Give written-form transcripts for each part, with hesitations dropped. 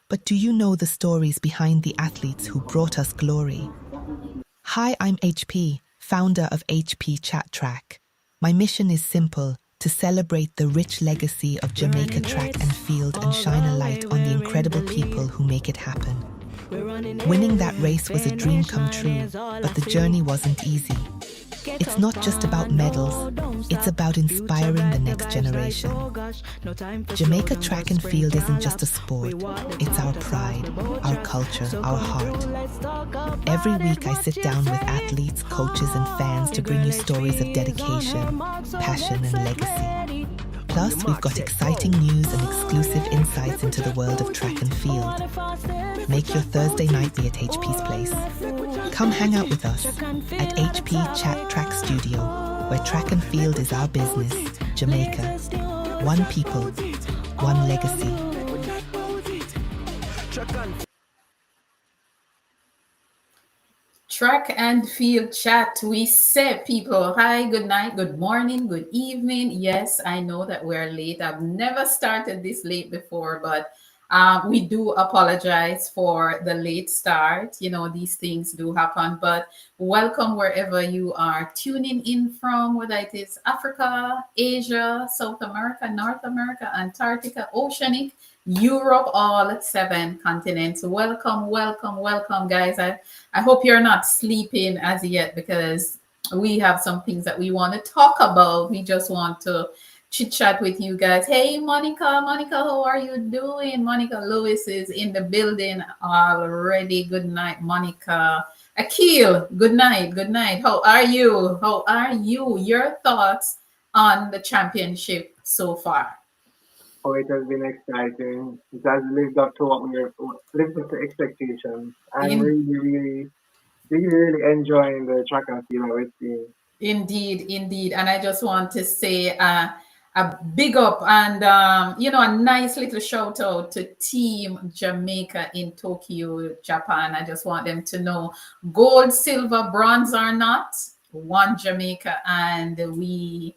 But do you know the stories behind the athletes who brought us glory? Hi, I'm HP, founder of HP Chat Track. My mission is simple: to celebrate the rich legacy of Jamaica track and field and shine a light on the incredible people who make it happen. Winning that race was a dream come true, but the journey wasn't easy. It's not just about medals, it's about inspiring the next generation. Jamaica track and field isn't just a sport, it's our pride, our culture, our heart. Every week I sit down with athletes, coaches and fans to bring you stories of dedication, passion and legacy. Plus, we've got exciting news and exclusive insights into the world of track and field. Make your Thursday night be at HP's place. Come hang out with us at HP Chat Track Studio, where track and field is our business. Jamaica. One people, one legacy. Track and field chat. We say, people, hi, good night, good morning, good evening. Yes, I know that we're late. I've never started this late before, but we do apologize for the late start. You know, these things do happen, but welcome wherever you are tuning in from, whether it is Africa, Asia, South America, North America, Antarctica, Oceanic, Europe, all 7 continents. Welcome, welcome, welcome, guys. I hope you're not sleeping as yet, because we have some things that we want to talk about. We just want to chit chat with you guys. Hey, Monica, how are you doing? Monica Lewis is in the building already. Good night, Monica. Akil, good night, good night. How are you? How are you? Your thoughts on the championship so far? Oh, it has been exciting. It has lived up to lived up to expectations. I'm In really enjoying the track and field we're seeing. Indeed, indeed. And I just want to say a big up and, a nice little shout out to Team Jamaica in Tokyo, Japan. I just want them to know gold, silver, bronze or not, one Jamaica, and we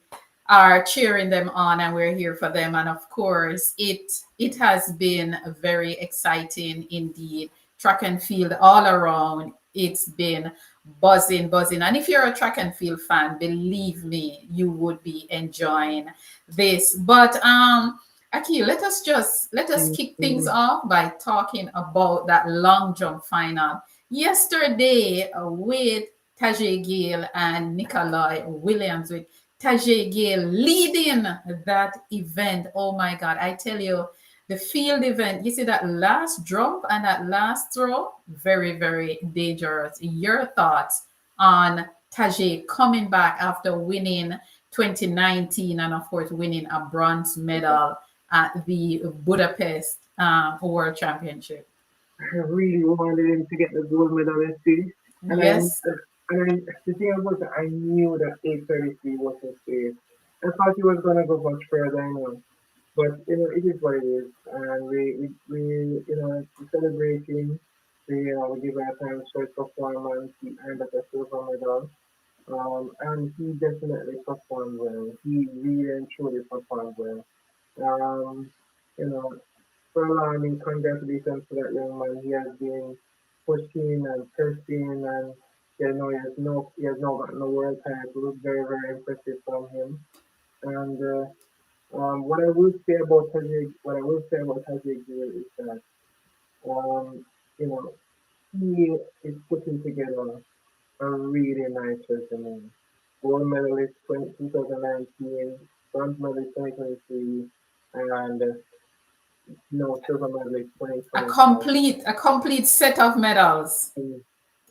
are cheering them on and we're here for them. And of course, it has been very exciting indeed. Track and field all around. It's been buzzing, buzzing. And if you're a track and field fan, believe me, you would be enjoying this. But Aki, let us kick things Mhm. off by talking about that long jump final yesterday with Tajay Gill and Nikolai Williams, with Tajay Gill leading that event. Oh my God, I tell you, the field event, you see that last jump and that last throw, very, very dangerous. Your thoughts on Tajay coming back after winning 2019 and, of course, winning a bronze medal at the Budapest World Championship? I really wanted him to get the gold medal this year. And I Yes. and I, the thing was that I knew that 833 wasn't safe. I thought he was gonna go much further, But it is what it is, and we celebrating. We give our thanks for his performance. He earned us a silver medal, and he definitely performed well. He really and truly performed well. Um, you know, for alarming, congratulations to that young man. He has been pushing and pressing, and he has no gotten a world title. Very, very impressive from him. And what I will say about Tajik Gill is that, um, you know, he is putting together a really nice resume. Gold medalist 2019, bronze medalist 2023, and no silver medalist A 2024. complete set of medals. Mm,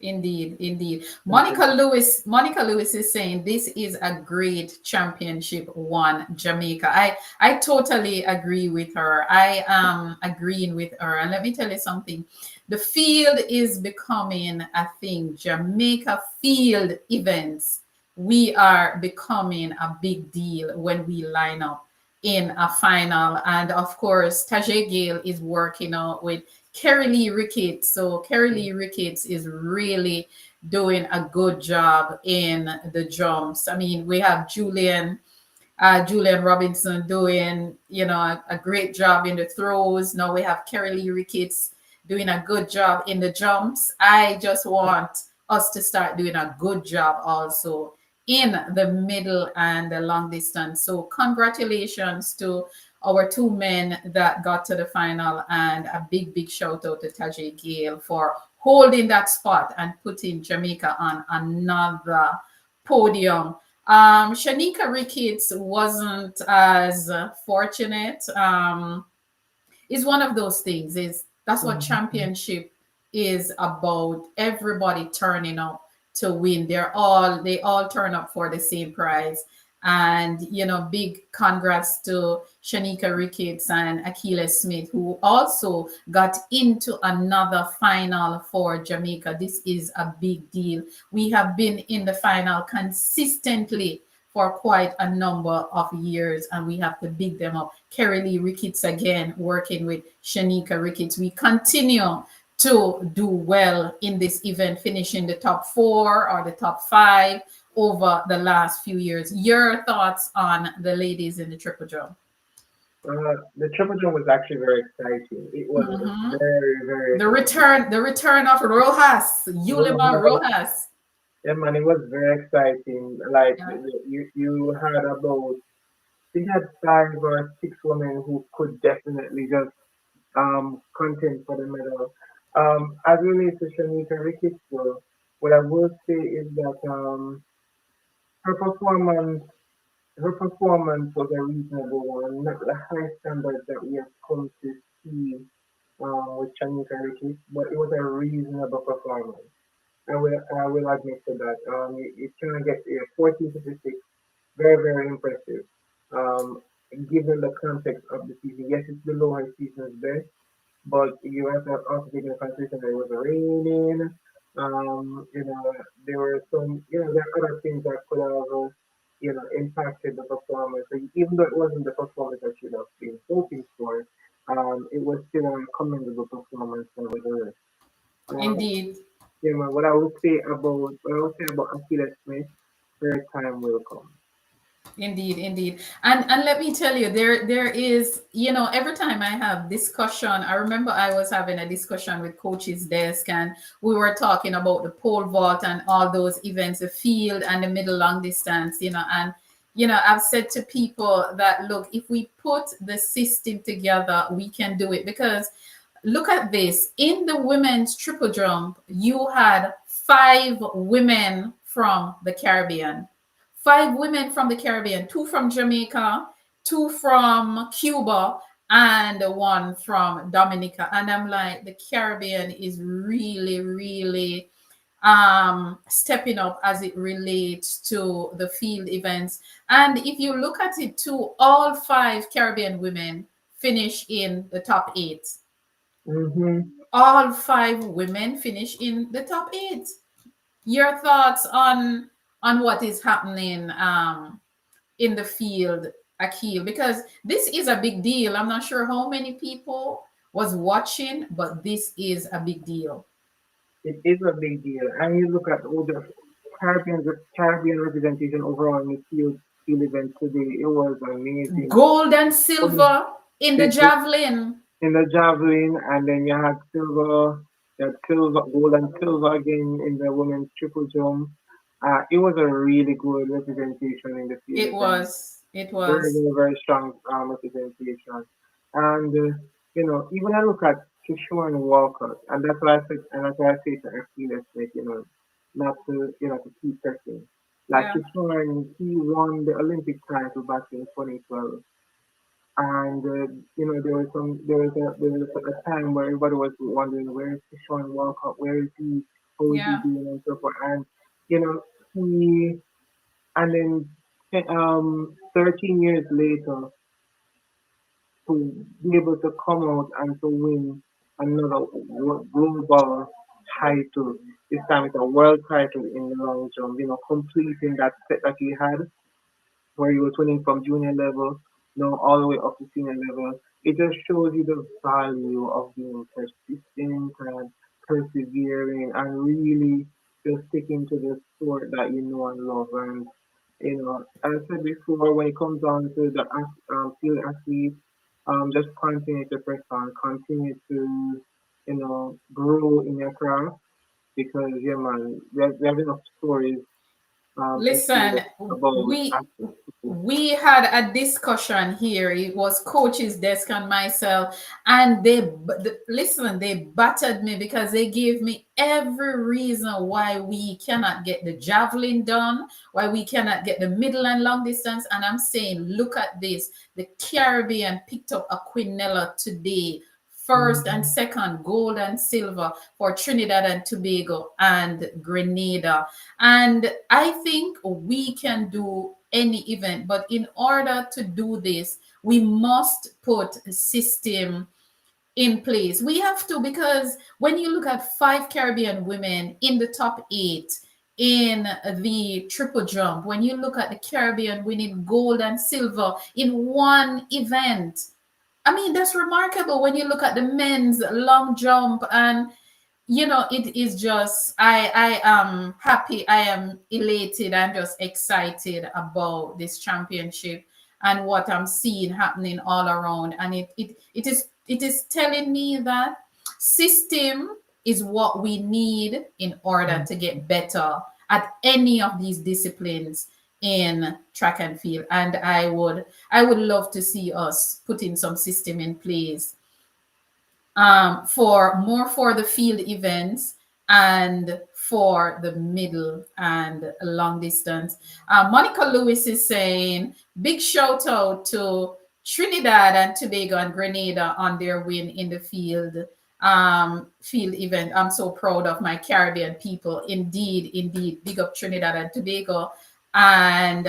Indeed, indeed. mm, Monica Lewis is saying this is a great championship one, Jamaica. I totally agree with her. I am agreeing with her. And let me tell you something. The field is becoming a thing. Jamaica field events, we are becoming a big deal when we line up in a final. And of course, Tajay Gale is working out with Kerry Lee Ricketts. So Kerry mm. Lee Ricketts is really doing a good job in the jumps. I mean, we have Julian Julian Robinson doing, a great job in the throws. Now we have Kerry Lee Ricketts doing a good job in the jumps. I just want us to start doing a good job also in the middle and the long distance. So congratulations to our two men that got to the final, and a big, big shout out to Tajay Gale for holding that spot and putting Jamaica on another podium. Shanika Ricketts wasn't as fortunate. It's one of those things. Is That's what Mhm. championship is about. Everybody turning up to win. They all turn up for the same prize. And big congrats to Shanika Ricketts and Achilles Smith, who also got into another final for Jamaica. This is a big deal. We have been in the final consistently for quite a number of years, and we have to big them up. Kerry Lee Ricketts again, working with Shanika Ricketts. We continue to do well in this event, finishing the top four or the top five over the last few years. Your thoughts on the ladies in the triple jump? The triple jump was actually very exciting. It was Mhm. very, very The exciting. return, the return of Rojas, Yulima Well, Rojas. yeah, man, it was very exciting. Like Yeah. you had about we had 5 or 6 women who could definitely just contend for the medal. As relates to Shanika Ricketts, though, what I will say is that her performance her performance was a reasonable one, not the high standard that we have come to see with Shanika Ricketts, but it was a reasonable performance. I will admit to that. You can get 1456, very, very impressive. Um, Given the context of the season, yes, it's below her season's best, but you have to also take into consideration that it was raining. You know, there were there are other things that could have, impacted the performance. So even though it wasn't the performance that you'd have been hoping for, it was still a commendable performance nevertheless. Um, Indeed. yeah, man, what I would say about Akila Smith, her time will come. Indeed, indeed. And let me tell you, there is, every time I have discussion, I remember I was having a discussion with Coach's Desk, and we were talking about the pole vault and all those events, the field and the middle long distance, and I've said to people that, look, if we put the system together, we can do it. Because look at this, in the women's triple jump, you had 5 women from the Caribbean. 5 women from the Caribbean, 2 from Jamaica, 2 from Cuba, and one from Dominica. And I'm like, the Caribbean is really, really stepping up as it relates to the field events. And if you look at it too, all 5 Caribbean women finish in the top 8. Mm-hmm. All 5 women finish in the top 8. Your thoughts on what is happening in the field, Akil? Because this is a big deal. I'm not sure how many people was watching, but this is a big deal. It is a big deal. And you look at all the Caribbean representation overall in the field event today, it was amazing. Gold and Only silver in the the, the, javelin. in the javelin, and then you had silver, gold and silver again in the women's triple jump. It was a really good representation in the field It event. was. It Very, was. very, very strong representation. And even I look at Kishore and Walcott, and that's what I said, and that's why I say to Achilles, like, not to, to keep pressing. Like Yeah. Kishore, he won the Olympic title back in 2012, and there was a time where everybody was wondering where is Kishore and Walcott, where is he, how is he Yeah. doing, and so forth, and he, and then 13 years later to be able to come out and to win another global title. This time it's a world title in the long jump, completing that set that he had where he was winning from junior level, all the way up to senior level. It just shows you the value of being persistent and persevering and really just sticking to the sport that you know and love. And As I said before, when it comes down to the field athlete, just continue to press on, continue to, grow in your craft because, yeah, man, we have enough stories to Listen, share about we athletes. we had a discussion here. It was coach's desk and myself, and listen. They battered me because they gave me every reason why we cannot get the javelin done, why we cannot get the middle and long distance. And I'm saying, look at this. The Caribbean picked up a quinella today. First and Mhm. second, gold and silver for Trinidad and Tobago and Grenada. And I think we can do any event, but in order to do this, we must put a system in place. We have to, because when you look at five Caribbean women in the top eight in the triple jump, when you look at the Caribbean winning gold and silver in one event, I mean, that's remarkable when you look at the men's long jump. And it is just, I am happy, I am elated, I'm just excited about this championship and what I'm seeing happening all around. And it is telling me that system is what we need in order to get better at any of these disciplines in track and field. And I would love to see us putting some system in place for the field events and for the middle and long distance. Monica Lewis is saying, big shout out to Trinidad and Tobago and Grenada on their win in the field event. I'm so proud of my Caribbean people. Indeed, indeed. Big up Trinidad and Tobago and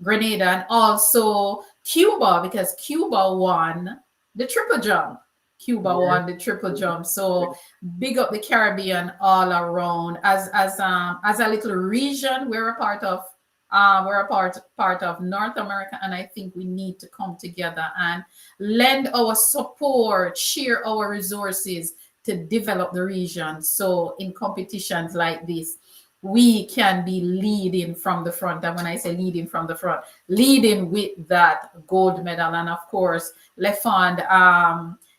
Grenada, and also Cuba, because Cuba won the triple jump. Cuba Yes. won the triple jump. So big up the Caribbean all around. As a little region, we're a part of North America, and I think we need to come together and lend our support, share our resources to develop the region. So in competitions like this, we can be leading from the front. And when I say leading from the front, leading with that gold medal. And of course, Lefond,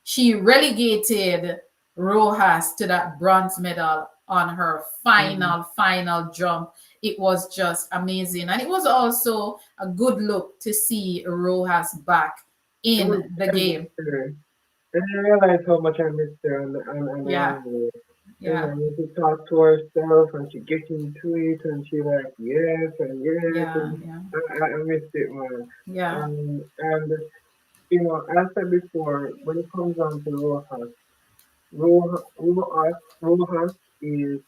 she relegated Rojas to that bronze medal on her Mhm. final jump. It was just amazing. And it was also a good look to see Rojas back It was in the I game. missed her. And I realized how much I missed her on the Yeah, runway. yeah, When she talked to herself and she gets into it and she like yes and yes yeah, and yeah, I missed it, man. yeah. And as I said before, when it comes down to Rojas is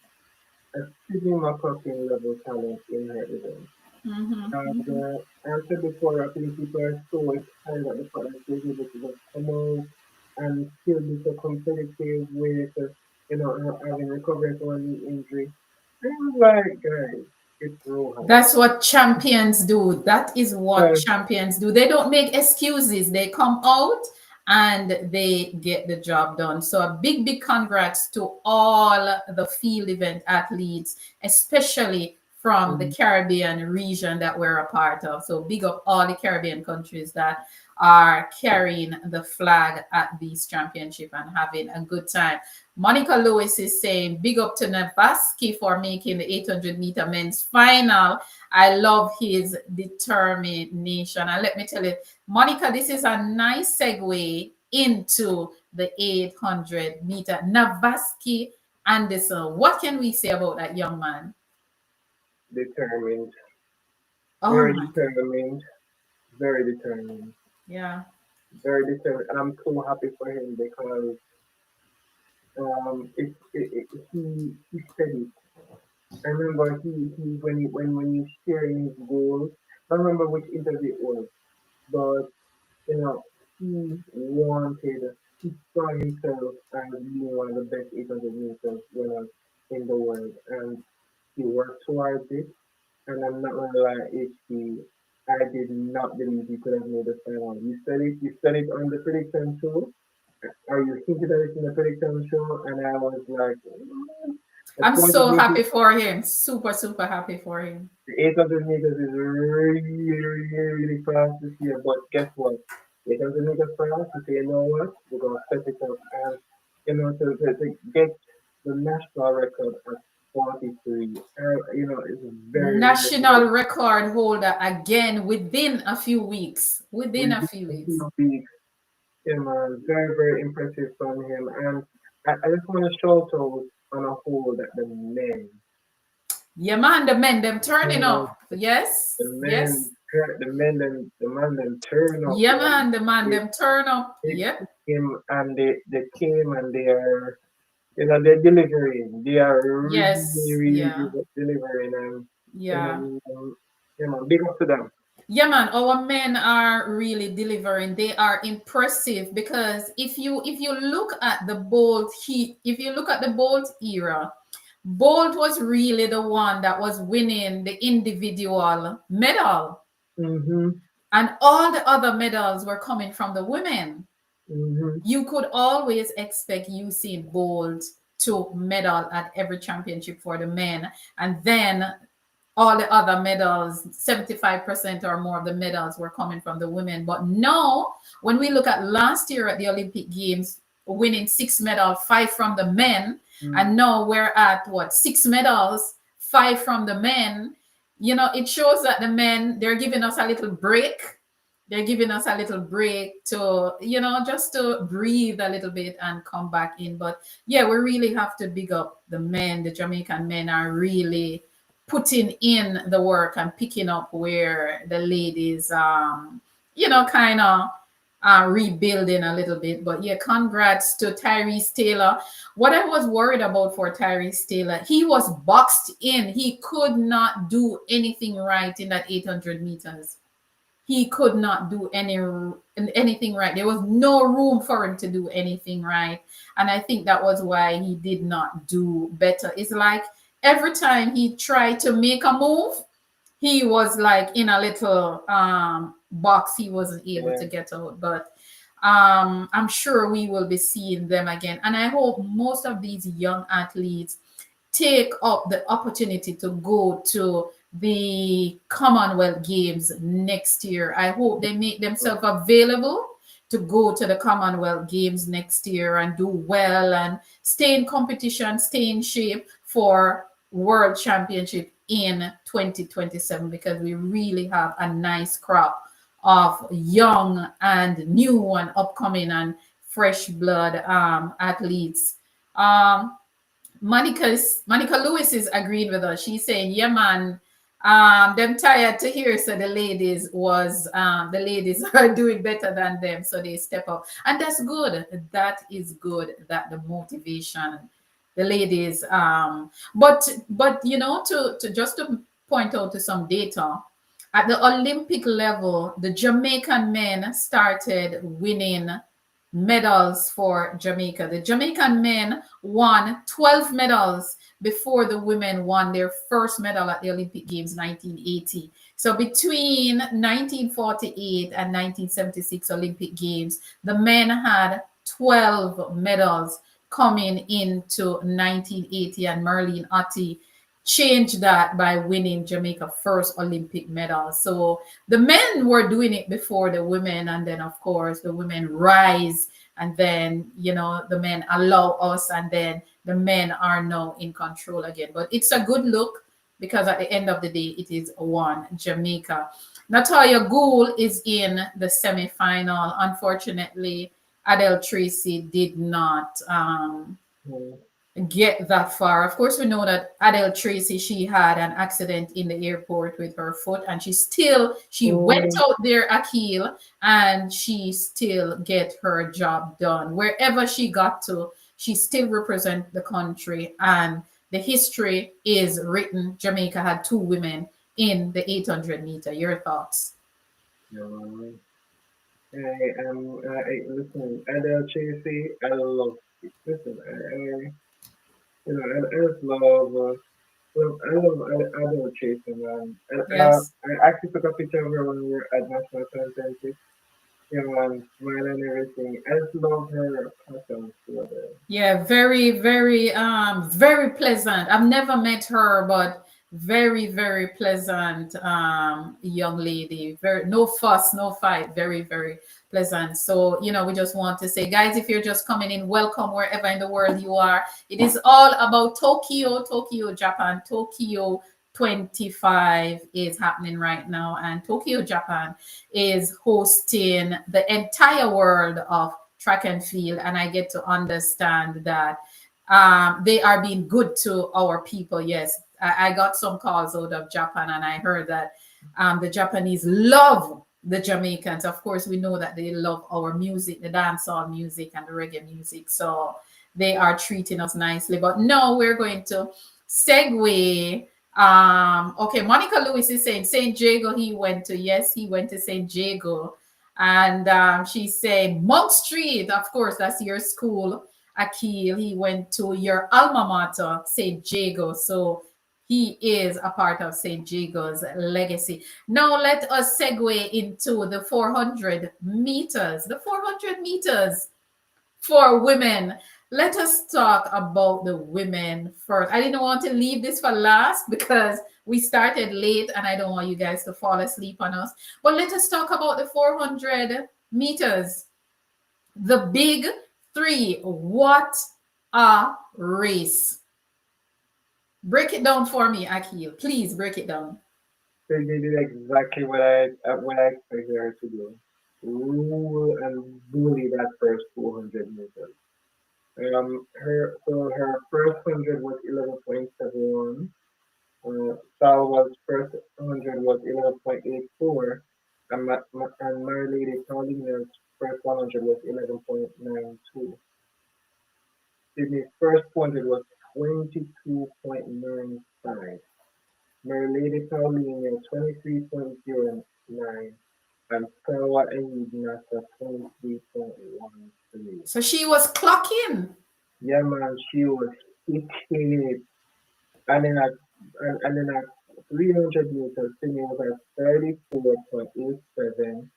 a Sidney McCrocken level talent in her event. Hmm. And as I said before, I think people are so excited at the fact that she's able to just come out and still be so competitive with, having recovered from a knee injury. And I was like, guys, it's Rohan. That's what champions do. That is what Because champions do. They don't make excuses. They come out and they get the job done. So a big, big congrats to all the field event athletes, especially from the mm, Caribbean region that we're a part of. So big up all the Caribbean countries that are carrying the flag at these championship and having a good time. Monica Lewis is saying, big up to Navaski for making the 800-meter men's final. I love his determination. And let me tell you, Monica, this is a nice segue into the 800-meter. Navaski Anderson, what can we say about that young man? determined, Oh very my, determined, very determined, yeah, very determined. And I'm so happy for him because he said it. I remember he when he sharing his goals. I don't remember which interview it was, but you know, he wanted, he saw himself as being one of the best 800 meters runners in the world, and he worked towards it. And I'm not gonna lie, HP, I did not believe he could have made the final. You said it on the prediction show. Are you hinted at it in the prediction show? And I was like, "Mm." The I'm 400 so meters, happy for him. Super, super happy for him. the 800 meters is really, really, really fast this year. But guess what? 800 meters fast. You say, you know what? We're gonna set it up, and to get the national record at 43. It's very, very, National very record holder again within a few weeks. Within a within few a weeks. few weeks. Yeah, man, very, very impressive from him. And I just want to shout out on a whole that the men, Yeah, man, the men them you turning know, up. Yes, the yes. men, the man, them turn up, Yeah, man. man, the man They, them turn up. they Yep. came and they came and they're delivering. They are really, Yes. really Yeah. delivering, and you Yeah. know, big up to them. Yeah, man, our men are really delivering. They are impressive because if you look at the Bolt if you look at the Bolt era, Bolt was really the one that was winning the individual medal, Mm-hmm, and all the other medals were coming from the women. mm-hmm, You could always expect Usain Bolt to medal at every championship for the men, and then all the other medals, 75% or more of the medals were coming from the women. But now, when we look at last year at the Olympic Games, winning 6 medals, 5 from the men, mm-hmm. and now we're at what, 6 medals, 5 from the men. It shows that the men, they're giving us a little break. They're giving us a little break to, just to breathe a little bit and come back in. But yeah, we really have to big up the men. The Jamaican men are really putting in the work and picking up where the ladies kind of rebuilding a little bit. But yeah, congrats to Tyrese Taylor. What I was worried about for Tyrese Taylor, he was boxed in. He could not do anything right in that 800 meters. He could not do anything right. There was no room for him to do anything right, and I think that was why he did not do better. It's like every time he tried to make a move, he was like in a little box. He wasn't able Yeah, to get out. But I'm sure we will be seeing them again, and I hope most of these young athletes take up the opportunity to go to the Commonwealth Games next year. I hope they make themselves available to go to the Commonwealth Games next year and do well and stay in competition, stay in shape for World Championship in 2027, because we really have a nice crop of young and new and upcoming and fresh blood athletes. Um, Monica Lewis is agreeing with us. She's saying, "Yeah, man, them tired to hear. So the ladies are doing better than them, so they step up, and that's good. That is good. That the motivation, the ladies. But to just to point out to some data." At the Olympic level, the Jamaican men started winning medals for Jamaica. The Jamaican men won 12 medals before the women won their first medal at the Olympic Games 1980. So between 1948 and 1976 Olympic Games, the men had 12 medals coming into 1980, and Merlene Ottey changed that by winning Jamaica first Olympic medal. So the men were doing it before the women, and then of course the women rise, and then the men allow us, and then the men are now in control again. But it's a good look, because at the end of the day it is one Jamaica. Natalia Gould is in the semi-final. Unfortunately, Adele Tracy did not mm, get that far. Of course, we know that Adele Tracy, she had an accident in the airport with her foot, and she went mm, out there, Akil, and she still get her job done. Wherever she got to, she still represent the country, and the history is written. Jamaica had 2 women in the 800-meter. Your thoughts? yeah. Listen, Adele Chasey, I love it. Listen, I just love, I love Adele Chasey, man. Yes. I actually took a picture of her when we were at National Championship. you know, and smile and everything. I just love her passion for the Yeah, very, very, very pleasant. I've never met her, but very, very pleasant young lady. Very no fuss, no fight. Very, very pleasant. So, we just want to say, guys, if you're just coming in, welcome wherever in the world you are. It is all about Tokyo, Tokyo, Japan. Tokyo 25 is happening right now, and Tokyo, Japan is hosting the entire world of track and field, and I get to understand that they are being good to our people. Yes, I got some calls out of Japan, and I heard that the Japanese love the Jamaicans. Of course, we know that they love our music, the dancehall music and the reggae music. So they are treating us nicely. But no, we're going to segue. Okay, Monica Lewis is saying St. Jago he went to. Yes, he went to St. Jago. And she's saying Monk Street, of course, that's your school. Akil, he went to your alma mater, St. Jago. So he is a part of St. Jago's legacy. Now let us segue into the 400 meters. The 400 meters for women. Let us talk about the women first. I didn't want to leave this for last because we started late and I don't want you guys to fall asleep on us. But let us talk about the 400 meters. The big three. What a race. Break it down for me, Akil. Please break it down. they did exactly what I expected her to do. Rule and bully that first 200 meters. Her first 100 was 11.71. Salwa's first 100 was 11.84, and My Lady Paulina's first 100 was 11.92. Sydney's first 100 was 22.95. My Lady Paulina 23.09, and Salwa and Nasa 23.13. So she was clocking. Yeah, man, she was hitting it. And then at and then at 300 meters, Sydney was at 34.87,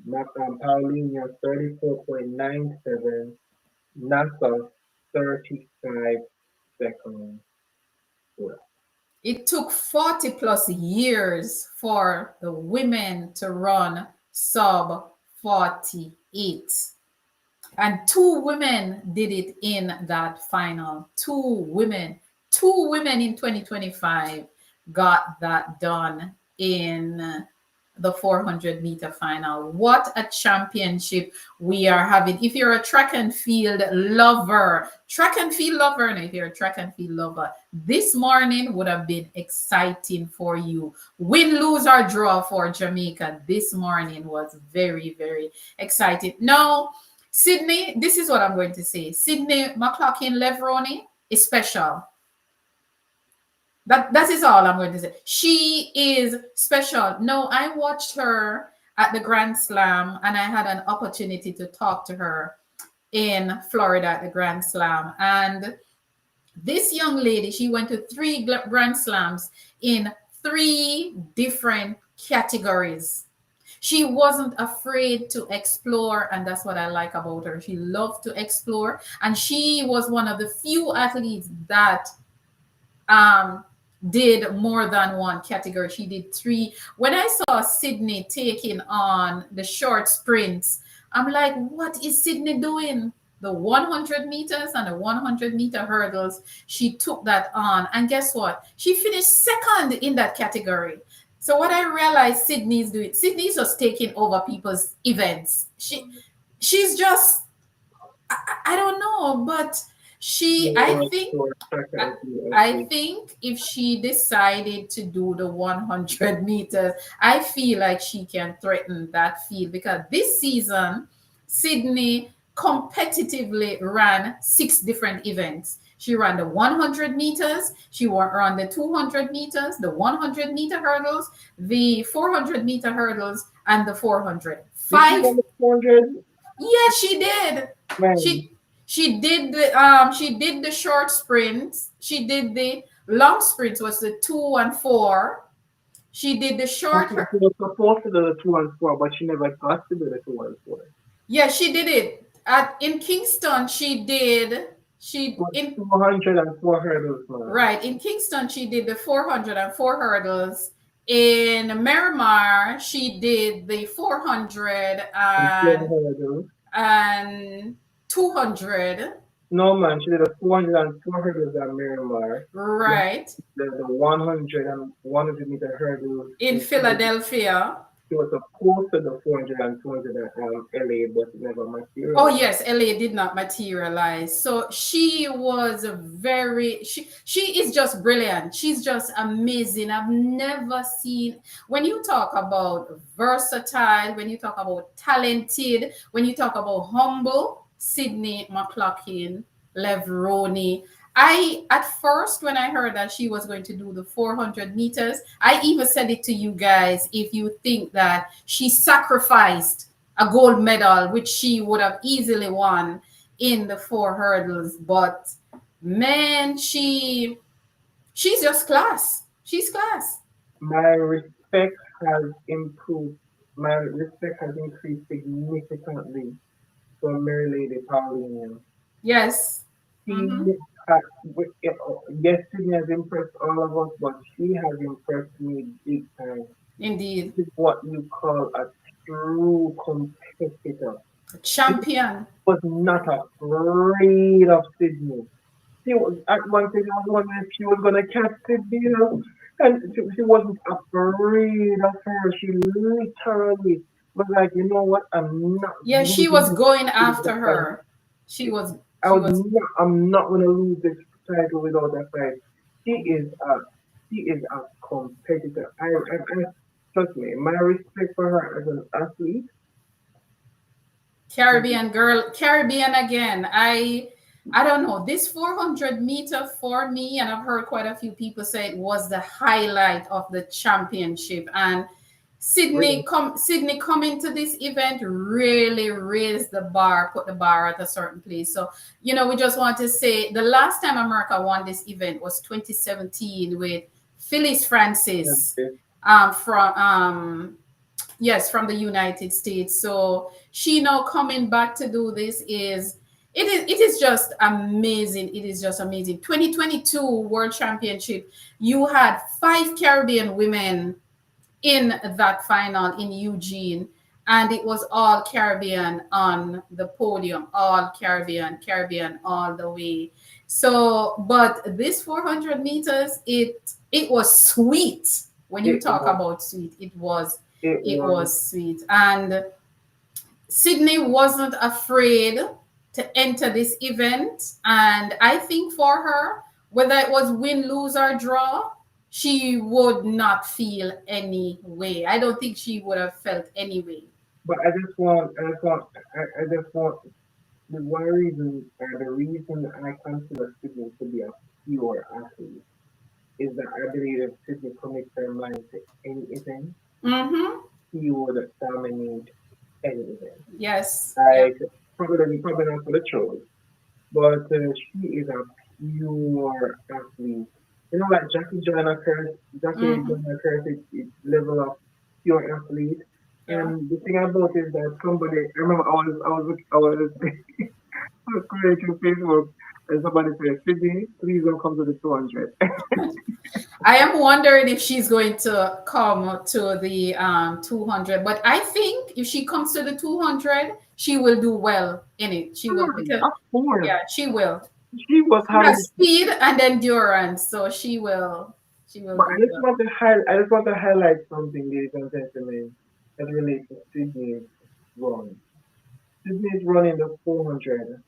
Paulinia 34.97, NASA 35 seconds left. It took 40 plus years for the women to run sub 48. And two women did it in that final. Two women in 2025 got that done in the 400-meter final. What a championship we are having. If you're a track and field lover, and if you're a track and field lover, this morning would have been exciting for you. Win, lose, or draw for Jamaica this morning was very, very exciting. Now, Sydney, this is what I'm going to say. Sydney McLaughlin Levroni is special. That is all I'm going to say. She is special. No, I watched her at the Grand Slam, and I had an opportunity to talk to her in Florida at the Grand Slam. And this young lady, she went to 3 Grand Slams in 3 different categories. She wasn't afraid to explore, and that's what I like about her. She loved to explore, and she was one of the few athletes that did more than one category. She did 3. When I saw Sydney taking on the short sprints, I'm like, what is Sydney doing? The 100 meters and the 100-meter hurdles, she took that on. And guess what? She finished second in that category. So what I realized Sydney's doing, Sydney's just taking over people's events. She's just, I don't know, but She she, was for second I athlete. think if she decided to do the 100 meters, I feel like she can threaten that field because this season, Sydney competitively ran 6 different events. She ran the 100 meters, she ran the 200 meters, the 100-meter hurdles, the 400-meter hurdles, and the 400. Did she 5. run the 400? Yes, she did. Man, She did the short sprints. She did the long sprints was the 2 and 4. She did the But short. she was supposed to do the 2 and 4, but she never got to do the 2 and 4. Yeah, she did it at in Kingston. She did. She But in 204 hurdles, man. Right in Kingston. She did the 404 hurdles. In Miramar, she did the 400 And 4 hurdles. and 200. No, man, she did a 404 hurdles at Miramar. Then Right the 100 and 100-meter hurdles in in Philadelphia. Philadelphia. She was supposed to do 400 and 200 at LA, but it never Oh materialized. yes, LA did not materialize. So she was a very she is just brilliant. She's just amazing. I've never seen when you talk about versatile, when you talk about talented, when you talk about humble, Sydney McLaughlin, Levroni. I at first when I heard that she was going to do the 400 meters, I even said it to you guys if you think that she sacrificed a gold medal, which she would have easily won in the four hurdles. But man, she's just class. She's class. My respect has improved. My respect has increased significantly for Mary Lady Pauline. Yes. She Mm-hmm. has, yes, Sydney has impressed all of us, but she has impressed me big time. Indeed. This is what you call a true competitor. She Champion. was not afraid of Sydney. She was at one stage I was wondering if she was gonna catch Sydney, and she wasn't afraid of her. She literally was like, you know what, I'm not Yeah, she losing was this going title after without a fight. her. She was I she was was not, I'm not gonna lose this title without a fight. She is a she is a competitor. I trust me, my respect for her as an athlete. Caribbean girl, Caribbean again. I don't know. This 400-meter for me, and I've heard quite a few people say it was the highlight of the championship. And Really, Sydney coming to this event really raised the bar, put the bar at a certain place. So, we just want to say the last time America won this event was 2017 with Phyllis Francis from yes, from the United States. So she now coming back to do this is it is just amazing. It is just amazing. 2022 World Championship, you had five Caribbean women in that final in Eugene, and it was all Caribbean on the podium, all Caribbean all the way. So, but this 400 meters, it was sweet. When you it talk was about sweet, it it was was sweet. And Sydney wasn't afraid to enter this event. And I think for her, whether it was win, lose, or draw, she would not feel any way. I don't think she would have felt any way. but I just want the one reason, the reason I consider Sydney to be a pure athlete is that I believe if Sydney commits her mind to any event, Mm-hmm. he would dominate any event. Yes. Yeah. Like probably not for the shows, but she is a pure athlete. Like Jackie Mm-hmm. Joyner Curse is level of pure athlete. Yeah. And the thing about it is that somebody, I remember I was scrolling through Facebook and somebody said, Sydney, please don't come to the 200. I am wondering if she's going to come to the 200, but I think if she comes to the 200, she will do well in it. She will because Of course, yeah, she will. she was She having, has speed and endurance, so she will but do well. I just want to highlight something, ladies and gentlemen, that relates to Sydney's run. Sydney's run in the 400.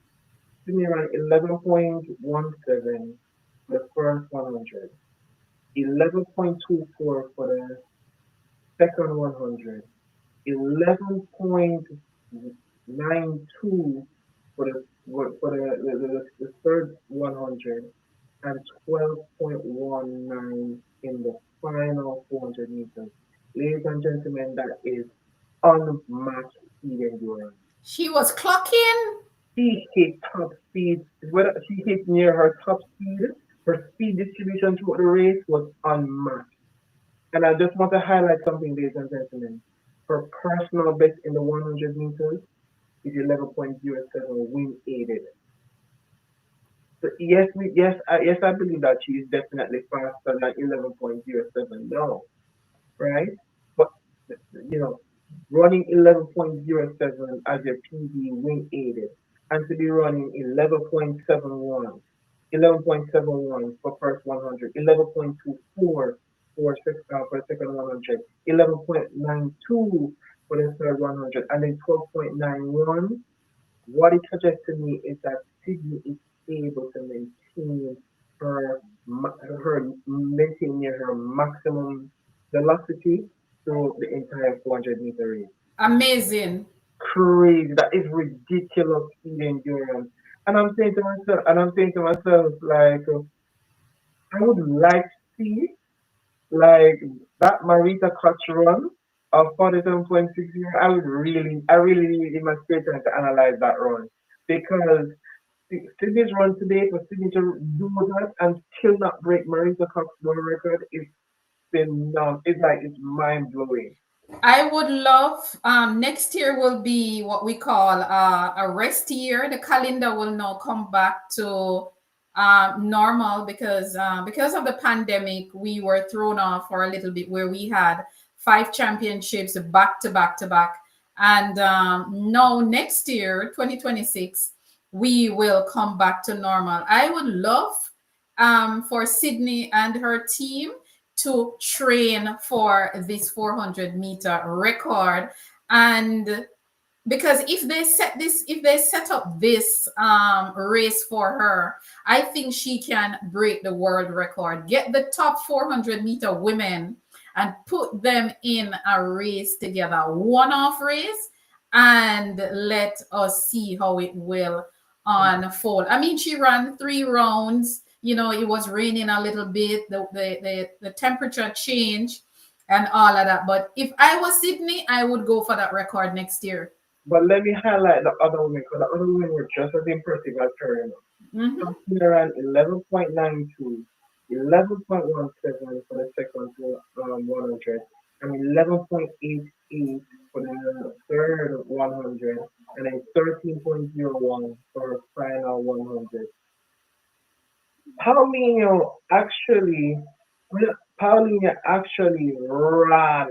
Sydney ran 11.17 the first 100, 11.24 for the second 100, 11.92 for the third 100, and 12.19 in the final 400 meters. Ladies and gentlemen, that is unmatched speed endurance. She was clocking. She hit top speed. Whether she hit near her top speed, her speed distribution throughout the race was unmatched. And I just want to highlight something, ladies and gentlemen. Her personal best in the 100 meters is 11.07 wing aided. So yes, yes, I believe that she is definitely faster than 11.07 now, right? But you know, running 11.07 as your PB wing aided, and to be running 11.71 for first 100, 11.24 for the second 100, 11.92 for the third 100, and then 12.91. What it suggests to me is that Sydney is able to maintain maintain her maximum velocity through the entire 400-meter race. Amazing. Crazy! That is ridiculous speed endurance. And I'm saying to myself, like, I would like to see like that Marita Koch run of 47.60. I really in my spare time to analyze that run because Sydney's run today for Sydney to do that and still not break Marita Koch's world record is it's mind blowing. I would love next year will be what we call a rest year. The calendar will now come back to normal because of the pandemic. We were thrown off for a little bit where we had 5 championships back to back to back, and now next year, 2026, we will come back to normal. I would love for Sydney and her team to train for this 400-meter record. And because if they set up this race for her, I think she can break the world record, get the top 400-meter women and put them in a race together, one-off race, and let us see how it will unfold. I mean, she ran 3 rounds. It was raining a little bit. The temperature changed and all of that. But if I was Sydney, I would go for that record next year. But let me highlight the other women because the other women were just as impressive as her. Hmm. Something around 11.92, 11.17 for the second 100, and 11.88 for the third 100, and then 13.01 for her final 100. Paulinho actually, Paulinho actually ran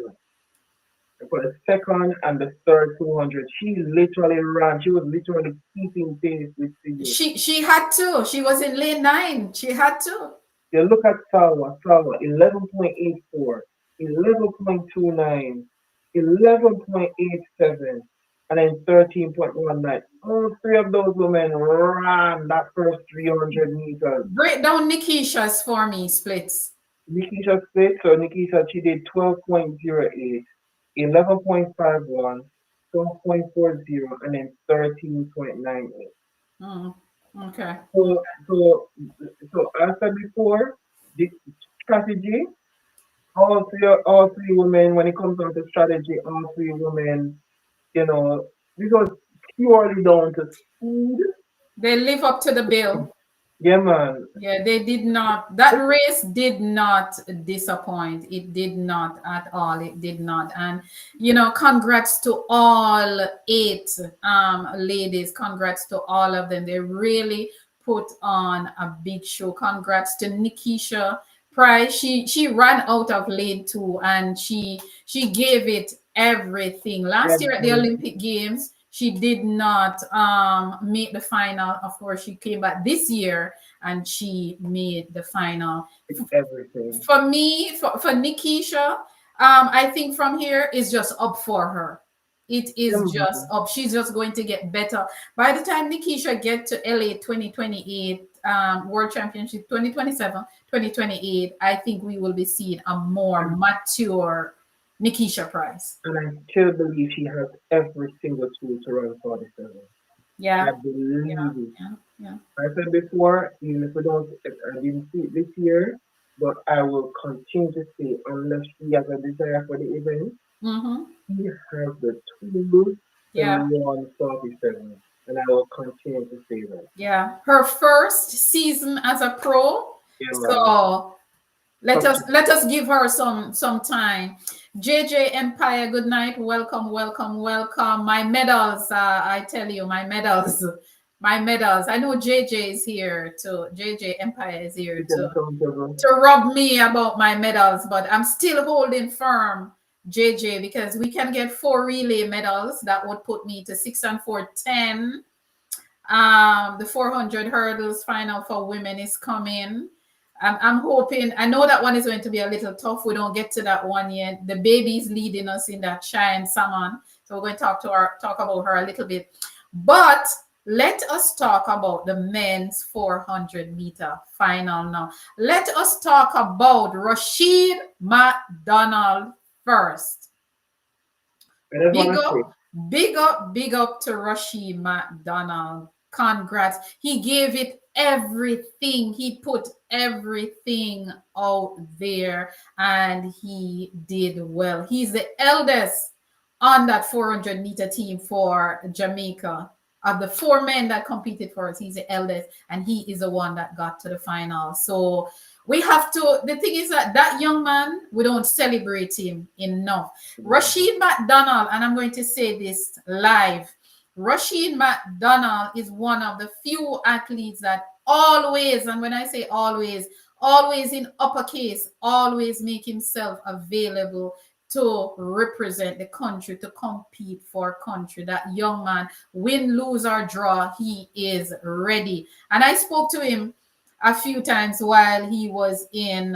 for the second and the third 200. She literally ran. She was literally keeping pace with Sydney. She had to. She was in lane 9. She had to. You look at Sawa 11.84, 11.29, 11.87, and then 13.19. All three of those women ran that first 300 meters. Break down Nikisha's for me, splits. Nikisha split, so Nikisha, she did 12.08, 11.51, 12.40, and then 13.98. Mm, okay. So, so, so as I said before, the strategy, all three women, when it comes down to strategy, all three women, you know, this was purely down to speed. They live up to the bill. Yeah, man. Yeah, they did not. That race did not disappoint. It did not at all. It did not. And congrats to all 8 ladies. Congrats to all of them. They really put on a big show. Congrats to Nikisha Price. She ran out of lane 2 and she gave it everything. Last year at the Everything, Olympic Games, she did not make the final. Of course, she came back this year and she made the final. everything. For me, for Nikisha, I think from here is just up for her. It Yeah, is just man. up. She's just going to get better. By the time Nikisha get to LA 2028, World Championship 2027, 2028, I think we will be seeing a more And, mature Nikisha Price. and I still believe she has every single tool to run 47. I Yeah, yeah, believe it. yeah, yeah. I said before, even if we don't, I didn't see it this year, but I will continue to say, unless she has a desire for the event, Mm-hmm. she has the tools to Yeah. run 47. And I will continue to say that. Yeah, her first season as a pro. Yeah, man. So Let us give her some time. JJ Empire, good night. Welcome, welcome, welcome. My medals, I tell you, my medals, my medals. I know JJ is here too. JJ Empire is here Keep them too accountable. to rub me about my medals, but I'm still holding firm, JJ, because we can get 4 relay medals. That would put me to 6 and 4, 10. The 400 hurdles final for women is coming. I'm hoping, I know that one is going to be a little tough. We don't get to that one yet. The baby's leading us in that Cheyenne Salmon. So we're going to talk about her a little bit. But let us talk about the men's 400-meter final now. Let us talk about Rashid McDonald first. I just Big want to up, say, big up to Rashid McDonald. Congrats. He gave it everything. He put everything out there and he did well. He's the eldest on that 400-meter team for Jamaica. Of the 4 men that competed for us, he's the eldest and he is the one that got to the final. So we have to, the thing is that young man, we don't celebrate him enough. Rashid McDonald, and I'm going to say this live, Rashid McDonald is one of the few athletes that always, and when I say always, always in uppercase, always make himself available to represent the country, to compete for country. That young man, win, lose, or draw, he is ready. And I spoke to him a few times while he was in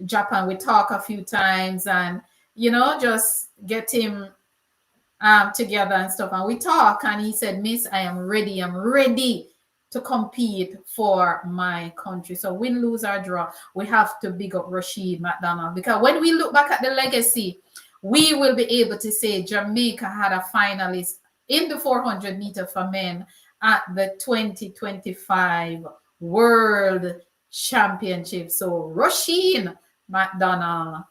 Japan. We talk a few times and, just get him together and stuff. And we talk and he said, Miss, I am ready. I'm ready to compete for my country. So win, lose, or draw, we have to big up Rashid McDonald, because when we look back at the legacy, we will be able to say Jamaica had a finalist in the 400-meter for men at the 2025 World Championship. So Rashid McDonald,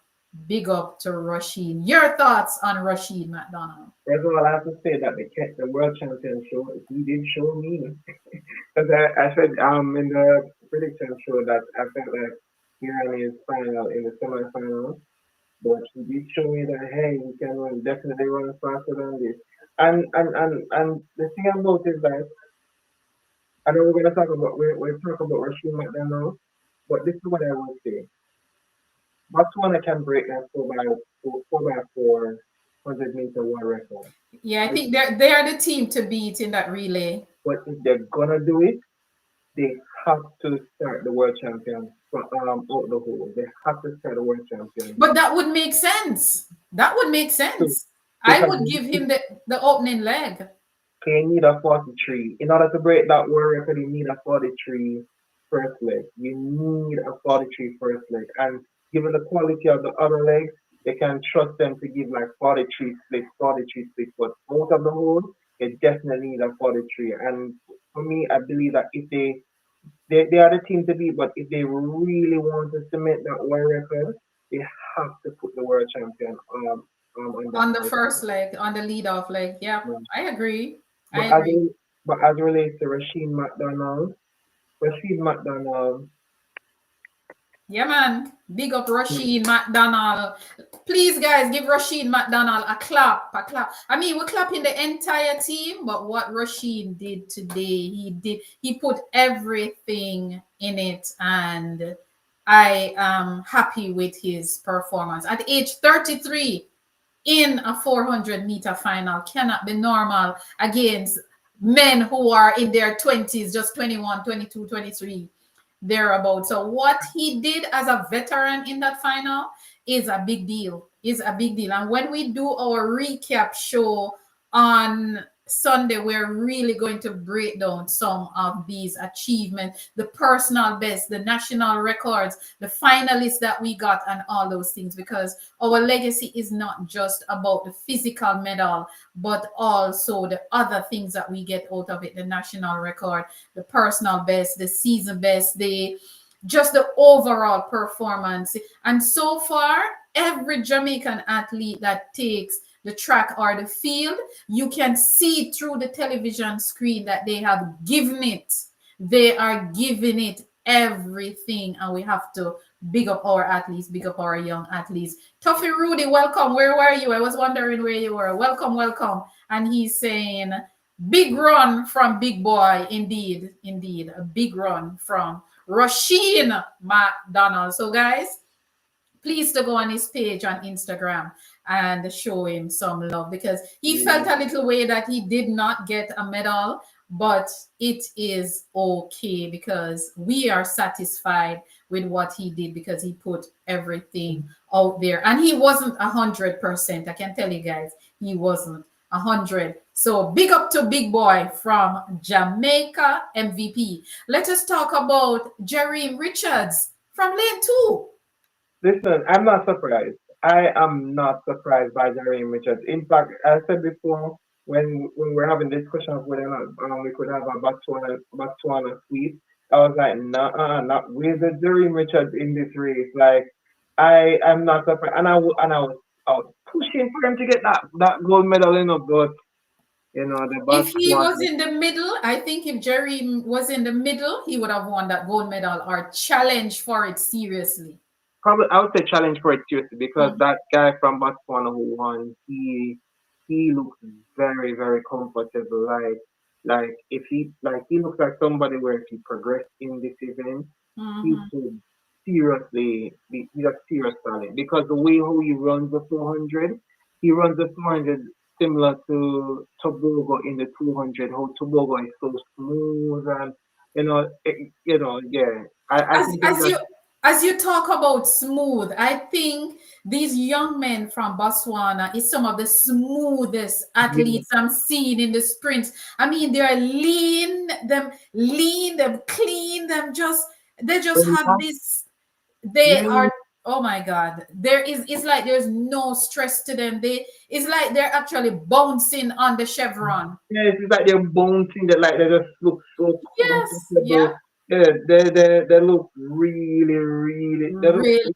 big up to Rashid. Your thoughts on Rashid McDonald? first of all, I have to say that the world champion show, he did show me. Because I said in the prediction show that I felt like he ran his final in the semi-final, but he did show me that hey, he can definitely run faster than this. And the thing about it is that I know we're gonna talk about we're talking about Rashid McDonald, but this is what I will say. Botswana can break that 4x4 100-meter world record. Yeah, I think they're the team to beat in that relay. But if they're gonna do it, they have to start the world champion from out the hole. They have to start the world champion. But that would make sense. That would make So, sense. I because would give him the opening leg. you need a 43. In order to break that world record, you need a 43 first leg. You need a 43 first leg. And given the quality of the other legs, they can trust them to give like 43 splits, 43 splits. But out of the hole, they definitely need a 43. And for me, I believe that if they are the team to beat, but if they really want to cement that world record, they have to put the world champion on that On the first first leg, on the lead off leg. Yeah, leg. I agree. I But as agree. but as relates to Rashid McDonald, Yeah, man. Big up Rashid McDonald. Please, guys, give Rashid McDonald a clap. A clap. I mean, we're clapping the entire team, but what Rashid did today, he put everything in it, and I am happy with his performance. At age 33, in a 400-meter final cannot be normal against men who are in their 20s, just 21, 22, 23 thereabout. So what he did as a veteran in that final is a big deal. Is a big deal. And when we do our recap show on Sunday, we're really going to break down some of these achievements, the personal best, the national records, the finalists that we got, and all those things, because our legacy is not just about the physical medal, but also the other things that we get out of it, the national record, the personal best, the season best, just the overall performance. And so far, every Jamaican athlete that takes the track or the field, you can see through the television screen that they have given it. They are giving it everything, and we have to big up our athletes, big up our young athletes. Tuffy Rudy, welcome. Where were you? I was wondering where you were. Welcome, welcome. And he's saying, big run from Big Boy. Indeed, indeed. A big run from Rasheen McDonald. So, guys, please to go on his page on Instagram and show him some love, because he felt a little way that he did not get a medal, but it is okay because we are satisfied with what he did because he put everything out there, and he wasn't 100%. I can tell you guys, he wasn't 100. So big up to Big Boy from Jamaica MVP. Let us talk about Jerry Richards from Lane 2. Listen, I'm not surprised. I am not surprised by Jeremy Richards. In fact, I said before, when we're having discussions whether or not we could have a Botswana sweep, I was like, nah, not with the Jeremy Richards in this race. Like, I am not surprised, and I was pushing for him to get that gold medal, but the If he was Botswana. in the middle, I think if Jerry was in the middle, he would have won that gold medal or challenged for it seriously. Probably I would say challenge for it seriously because Mhm. that guy from Botswana who won, he looks very, very comfortable. Like if he looks like somebody where if he progressed in this event, he Mhm. could seriously be a serious talent because the way how he runs the 400, he runs the 400 similar to Tobago in the 200. How Tobago is so smooth and yeah. I As think he's as a you as you talk about smooth, I think these young men from Botswana is some of the smoothest yeah, athletes I'm seeing in the sprints. I mean, they're lean, them clean, them just they just have relaxed. this. They Yeah, are, oh my God. It's like there's no stress to them. It's like they're actually bouncing on the chevron. yeah, it's like they're bouncing that like they just look so Yes, yeah. comfortable. Yeah, they look really, really they look Really,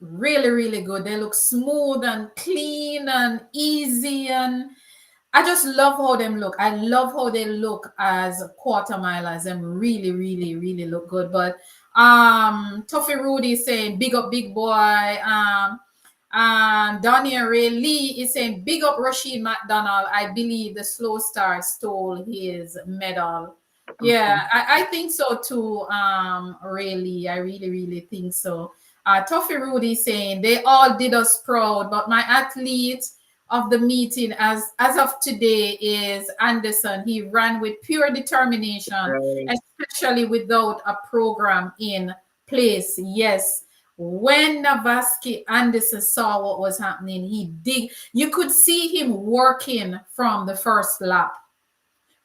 really, really good. They look smooth and clean and easy, and I just love how them look. I love how they look as quarter milers. Them really, really, really look good. But Tuffy Rudy is saying big up big boy. Donnie Ray Lee is saying big up Rashid McDonald. I believe the slow star stole his medal. Yeah, I think so too. Really, I really, really think so. Tuffy Rudy saying they all did us proud, but my athlete of the meeting as of today is Anderson. He ran with pure determination, uh, especially without a program in place. Yes. When Navaski Anderson saw what was happening, you could see him working from the first lap.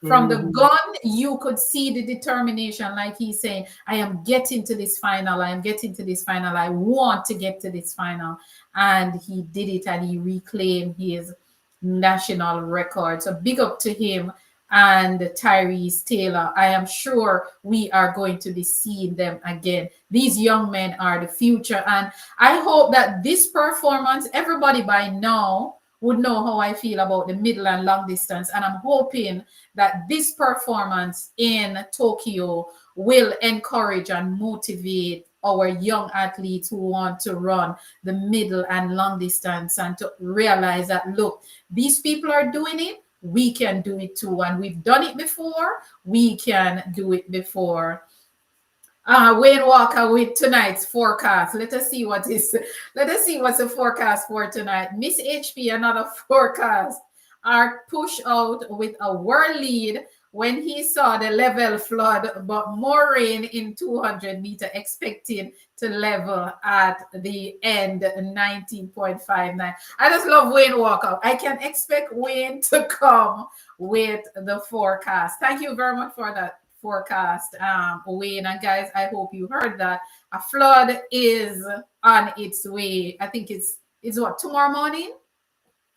From the mm-hmm. gun, you could see the determination, like he's saying, I am getting to this final. I am getting to this final. I want to get to this final. And he did it and he reclaimed his national record. So big up to him and Tyrese Taylor. I am sure we are going to be seeing them again. These young men are the future. And I hope that this performance, everybody by now would know how I feel about the middle and long distance. And I'm hoping that this performance in Tokyo will encourage and motivate our young athletes who want to run the middle and long distance and to realize that, look, these people are doing it. We can do it too. And we've done it before. We can do it before. Wayne Walker with tonight's forecast. Let us see what's the forecast for tonight. Miss HP, another forecast. Are push out with a world lead when he saw the level flood, but more rain in 200-meter expected to level at the end 19.59. I just love Wayne Walker. I can expect Wayne to come with the forecast. Thank you very much for that forecast, Wayne. And guys, I hope you heard that a flood is on its way. I think it's what, tomorrow morning?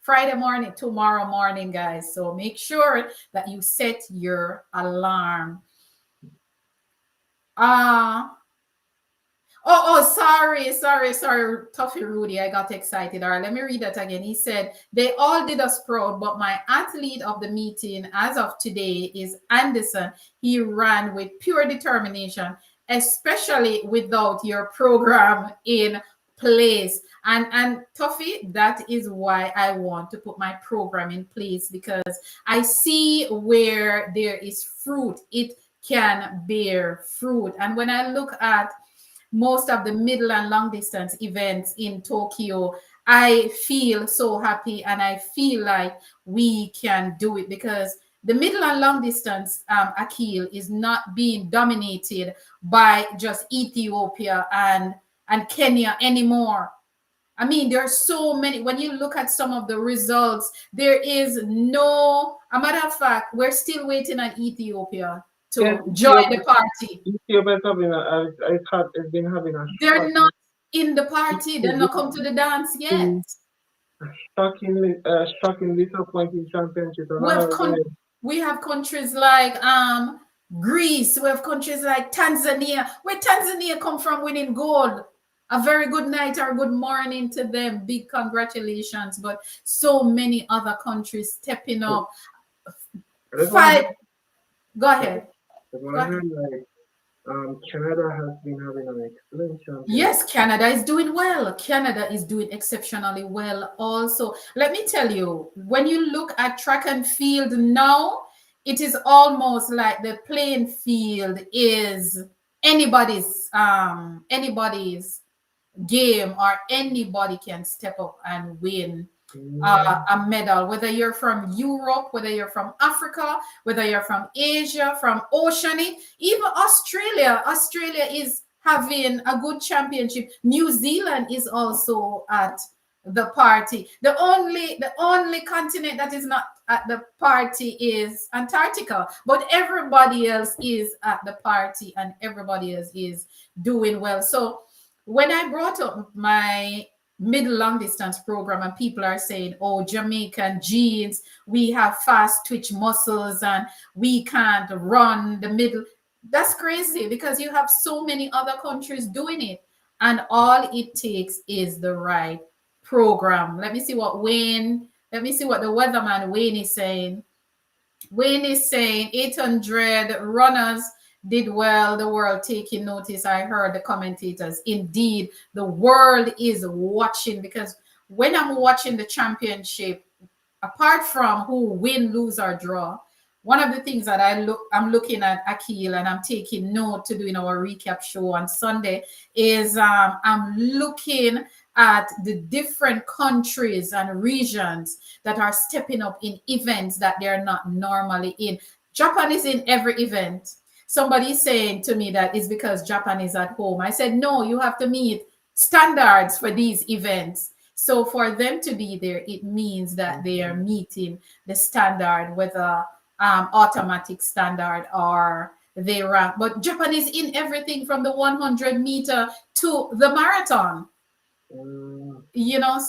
Friday morning, tomorrow morning, guys. So make sure that you set your alarm. Uh sorry, Toffee Rudy. I got excited. All right, let me read that again. He said, they all did us proud, but my athlete of the meeting as of today is Anderson. He ran with pure determination, especially without your program in place. And Tuffy, that is why I want to put my program in place, because I see where there is fruit, it can bear fruit. And when I look at most of the middle and long distance events in Tokyo, I feel so happy and I feel like we can do it, because the middle and long distance, Akil, is not being dominated by just Ethiopia and Kenya anymore. I mean, there are so many. When you look at some of the results, there is no, a matter of fact, we're still waiting on Ethiopia Yes, to join the party. Ethiopia's having it's been having They're not in the party. They're not come to the dance yet. shockingly disappointing championship. And We have another guy, we have countries like Greece. We have countries like Tanzania. Where Tanzania come from winning gold. A very good night or good morning to them. Big congratulations. But so many other countries stepping up. I just want to, Five. Go ahead. just Go want to ahead. highlight, Canada has been having an excellent Yes, championship. Canada is doing well. Canada is doing exceptionally well also. Let me tell you, when you look at track and field now, it is almost like the playing field is anybody's game, or anybody can step up and win Mm, a medal, whether you're from Europe, whether you're from Africa, whether you're from Asia, from Oceania, even Australia. Australia is having a good championship. New Zealand is also at the party. The only continent that is not at the party is Antarctica, but everybody else is at the party and everybody else is doing well. So when I brought up my middle long distance program and people are saying, oh, Jamaican genes, we have fast twitch muscles and we can't run the middle. That's crazy, because you have so many other countries doing it. And all it takes is the right program. Let me see what the weatherman Wayne is saying. Wayne is saying 800 runners did well, the world taking notice. I heard the commentators. Indeed, the world is watching, because when I'm watching the championship, apart from who win, lose, or draw, one of the things that I'm looking at, Akil, and I'm taking note to do in our recap show on Sunday, is I'm looking at the different countries and regions that are stepping up in events that they're not normally in. Japan is in every event. Somebody saying to me that it's because Japan is at home. I said, no, you have to meet standards for these events. So for them to be there, it means that they are meeting the standard, whether automatic standard or they rank. But Japan is in everything from the 100-meter to the marathon. mm,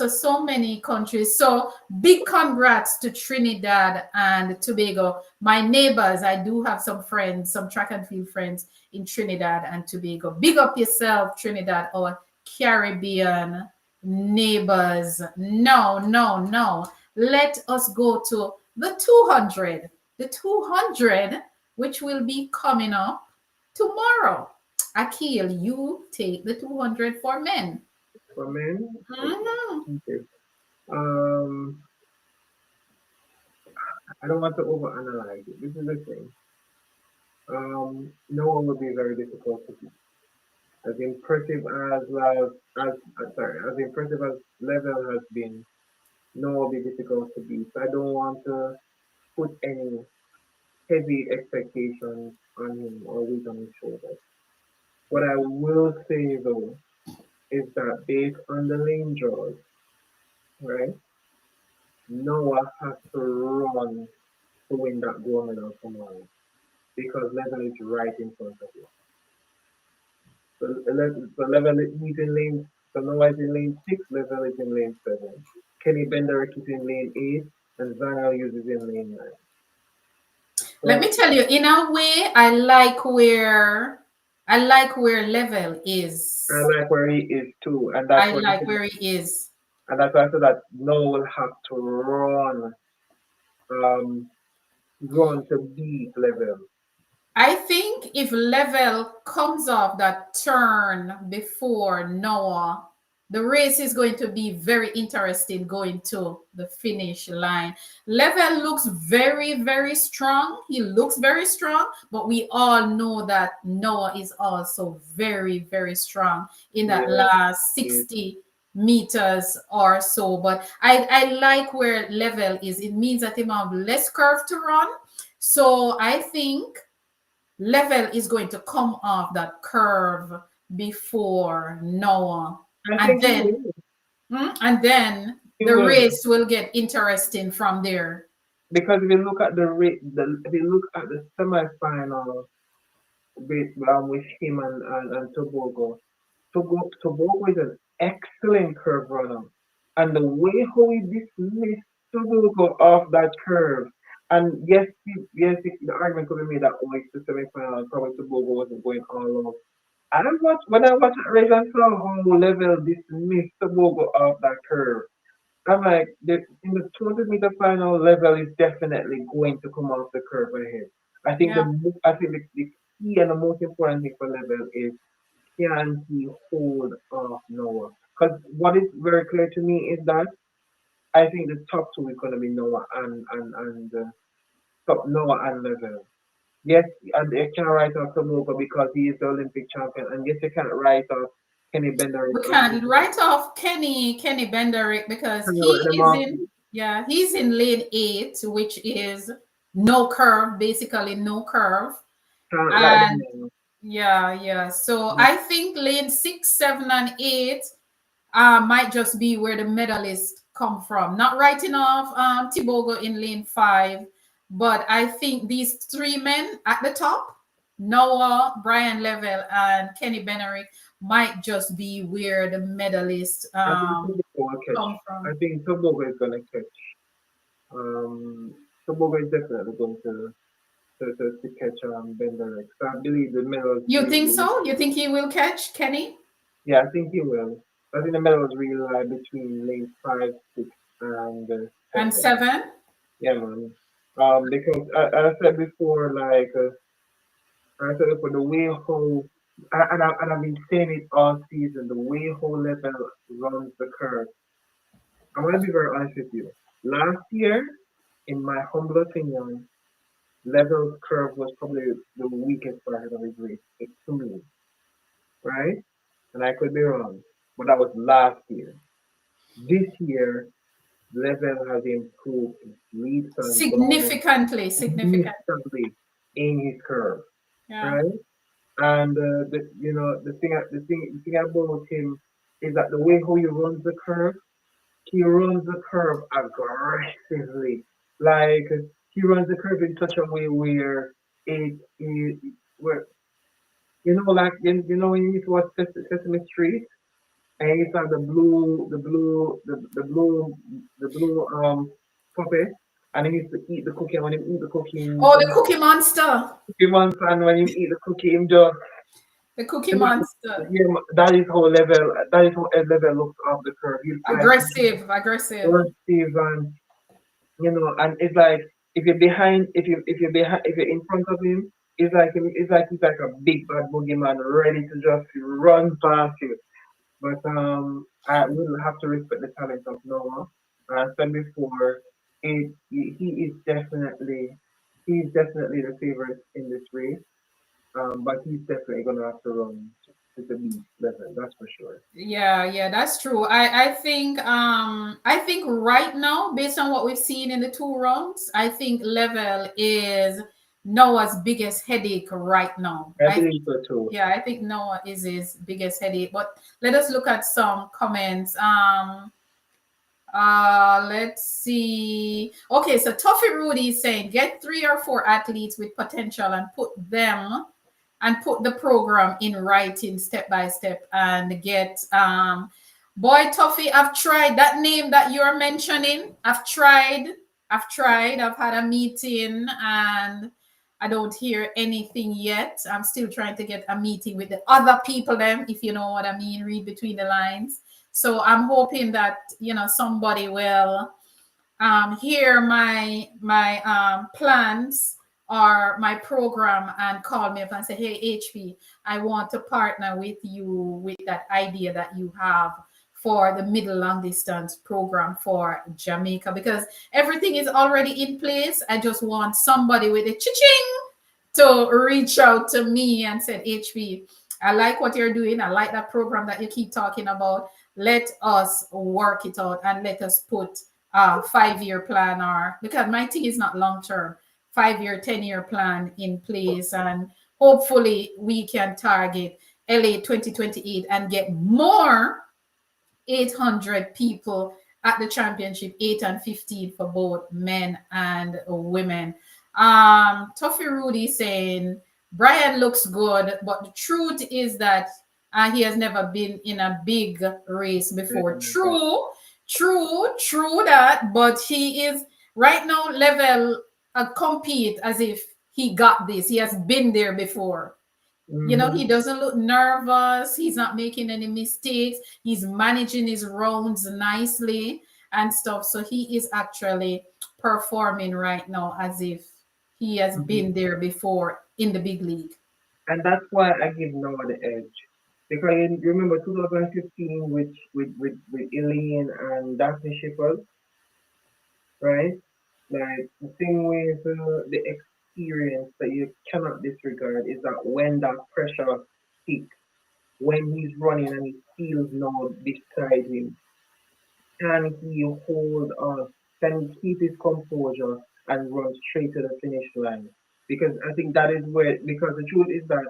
So many countries. So big congrats to Trinidad and Tobago. My neighbors, I do have some friends, some track and field friends in Trinidad and Tobago. Big up yourself, Trinidad, our Caribbean neighbors. No, no, no. Let us go to the 200. The 200, which will be coming up tomorrow. Akil, you take the 200 for men. for men, Mhm. okay. Um, I don't want to overanalyze it. This is the thing. No one will be very difficult to beat. As impressive as impressive as level has been, no one will be difficult to beat. So I don't want to put any heavy expectations on him or weight on his shoulders. What I will say though is that based on the lane draws, right, Noah has to run to win that gold medal tomorrow because level is right in front of you. So level he's in lane, so Noah is in lane 6, level is in lane 7. Kenny Bender is in lane 8, and Zana Hughes is in lane 9. Let me So tell you, in a way, I like where level I is. like where he is too, I like where he is. and that's why I said that Noah will have to um, run to beat level. I think if Level comes off that turn before Noah, the race is going to be very interesting going to the finish line. Level looks very, very strong. He looks very strong, but we all know that Noah is also very, very strong in that Yeah, last it, 60 meters or so. But I like where Level is. It means that he have less curve to run. So I think Level is going to come off that curve before Noah. I And think he then will. He the will. race will get interesting from there. Because if you look at if you look at the semi-final with him and Tobago, Tobago is an excellent curve runner. And the way how he dismissed Tobago off that curve, and yes, the argument could be made that oh, it's the semi-final, probably Tobago wasn't going all out. When I watched that race and saw how level dismissed Tobago off that curve. I'm like, in the 200-meter final, level is definitely going to come off the curve ahead. Yeah. I think the key and the most important thing for level is can he hold off Noah? Because what is very clear to me is that I think the top two is going to be Noah and top Noah and level. Yes, and they can write off Tomoka because he is the Olympic champion, and yes, they can write off Kenny Bender We as can well. write off Kenny Benderick because Can he write them is off. in, yeah, he's in lane 8, which is no curve, basically no curve. Can't write them And off. yeah. So I think lane 6, 7, and 8 might just be where the medalists come from. Not writing off Tibogo in lane 5, but I think these three men at the top, Noah, Brian Level, and Kenny Benerick, might just be where the medalists I think Tobago will catch. come from. I think Tobago is going to catch. Um, Tobago is definitely going to catch Bender. So I believe the medals You think really, so? You think he will catch Kenny? yeah, I think he will. I think the medals really lie between lane 5, 6, and And 7. 7? Yeah, man. Because I said before, like, I said before, the way how, and I've been saying it all season, the way how level runs the curve. I'm gonna be very honest with you. Last year, in my humble opinion, Level's curve was probably the weakest part of his race to me, right? And I could be wrong, but that was last year. This year, Level has improved leaps and bounds Significantly, significant. significantly in his curve, Yeah. right? And the thing about him is that the way how he runs the curve aggressively. Like he runs the curve in such a way where it where like when you used to watch Sesame Street and you saw the blue puppet and he used to eat the cookie and when he eat the cookie Oh, the Cookie Monster. Cookie months and when you eat the cookie him just The Cookie Monster. yeah, that is how a level looks off the curve. He's like Aggressive, aggressive. aggressive and and it's like if you're in front of him, he's like a big bad boogeyman ready to just run past you. But I will have to respect the talent of Noah. I said before, he is definitely the favorite in this race. But he's definitely gonna have to run to the beat level, that's for sure. Yeah, that's true. I think right now, based on what we've seen in the 2 rounds, I think Level is Noah's biggest headache right now. I believe so too. I think Noah is his biggest headache. But let us look at some comments. Let's see. Okay, so Toffee Rudy is saying get 3 or 4 athletes with potential and put the program in writing step by step and get boy Toffee, I've tried that name that you're mentioning. I've had a meeting and I don't hear anything yet. I'm still trying to get a meeting with the other people them, if you know what I mean, read between the lines. So I'm hoping that somebody will hear my plans or my program and call me up and say, hey, HP, I want to partner with you with that idea that you have for the middle long distance program for Jamaica, because everything is already in place. I just want somebody with a cha-ching to reach out to me and said, HP, I like what you're doing. I like that program that you keep talking about. Let us work it out and let us put a 5-year plan, or because my thing is not long term, 5-year, 10-year plan in place. And hopefully we can target LA 2028 and get more 800 people at the championship, 8 and 15 for both men and women. Tuffy Rudy saying Brian looks good, but the truth is that he has never been in a big race before. True, true that, but he is right now level compete as if he got this. He has been there before. You know, he doesn't look nervous. He's not making any mistakes. He's managing his rounds nicely and stuff. So he is actually performing right now as if he has been there before in the big league. And that's why I give Noah the edge. Because you remember 2015 with Elaine and Daphne Shippers, right? Like the thing with the experience that you cannot disregard is that when that pressure hits, when he's running and he feels no beside him, can he hold on? Can he keep his composure and run straight to the finish line? Because I think that is where, because the truth is that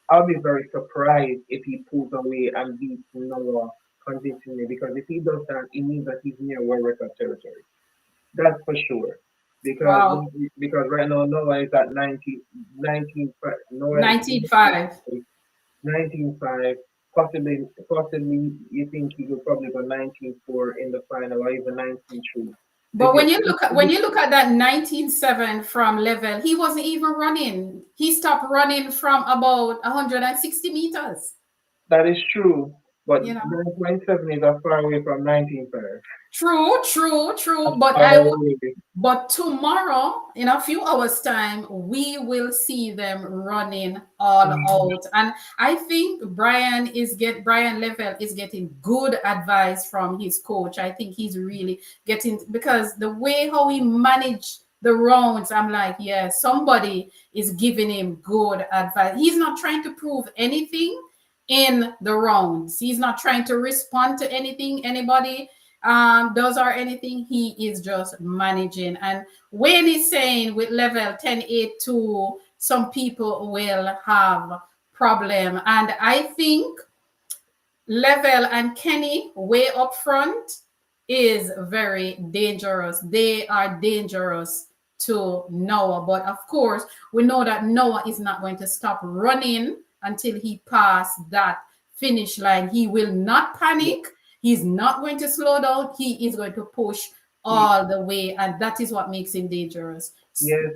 I'll be very surprised if he pulls away and beats Noah convincingly. Because if he does that, it means that he's near world record territory. That's for sure. Because Wow. because right now Noah is at 19, Noah is 19.5. 19.5. Possibly, you think he will probably go 19.4 in the final, or even 19.3 to But get. when you look at that 19.7 from level, he wasn't even running. He stopped running from about 160 meters. That is true, but You know. 9.7 is as far away from 19.5. True. As far away. But tomorrow, in a few hours' time, we will see them running all Mhm. out. And I think Brian Level is getting good advice from his coach. I think he's really getting, because the way how he managed the rounds, I'm like, yeah, somebody is giving him good advice. He's not trying to prove anything in the rounds. He's not trying to respond to anything anybody does or anything. He is just managing. And when he's saying with level 10.82, some people will have problem. And I think Level and Kenny way up front is very dangerous. They are dangerous to Noah. But of course, we know that Noah is not going to stop running until he passes that finish line. He will not panic. He's not going to slow down. He is going to push He, all the way. And that is what makes him dangerous. yes,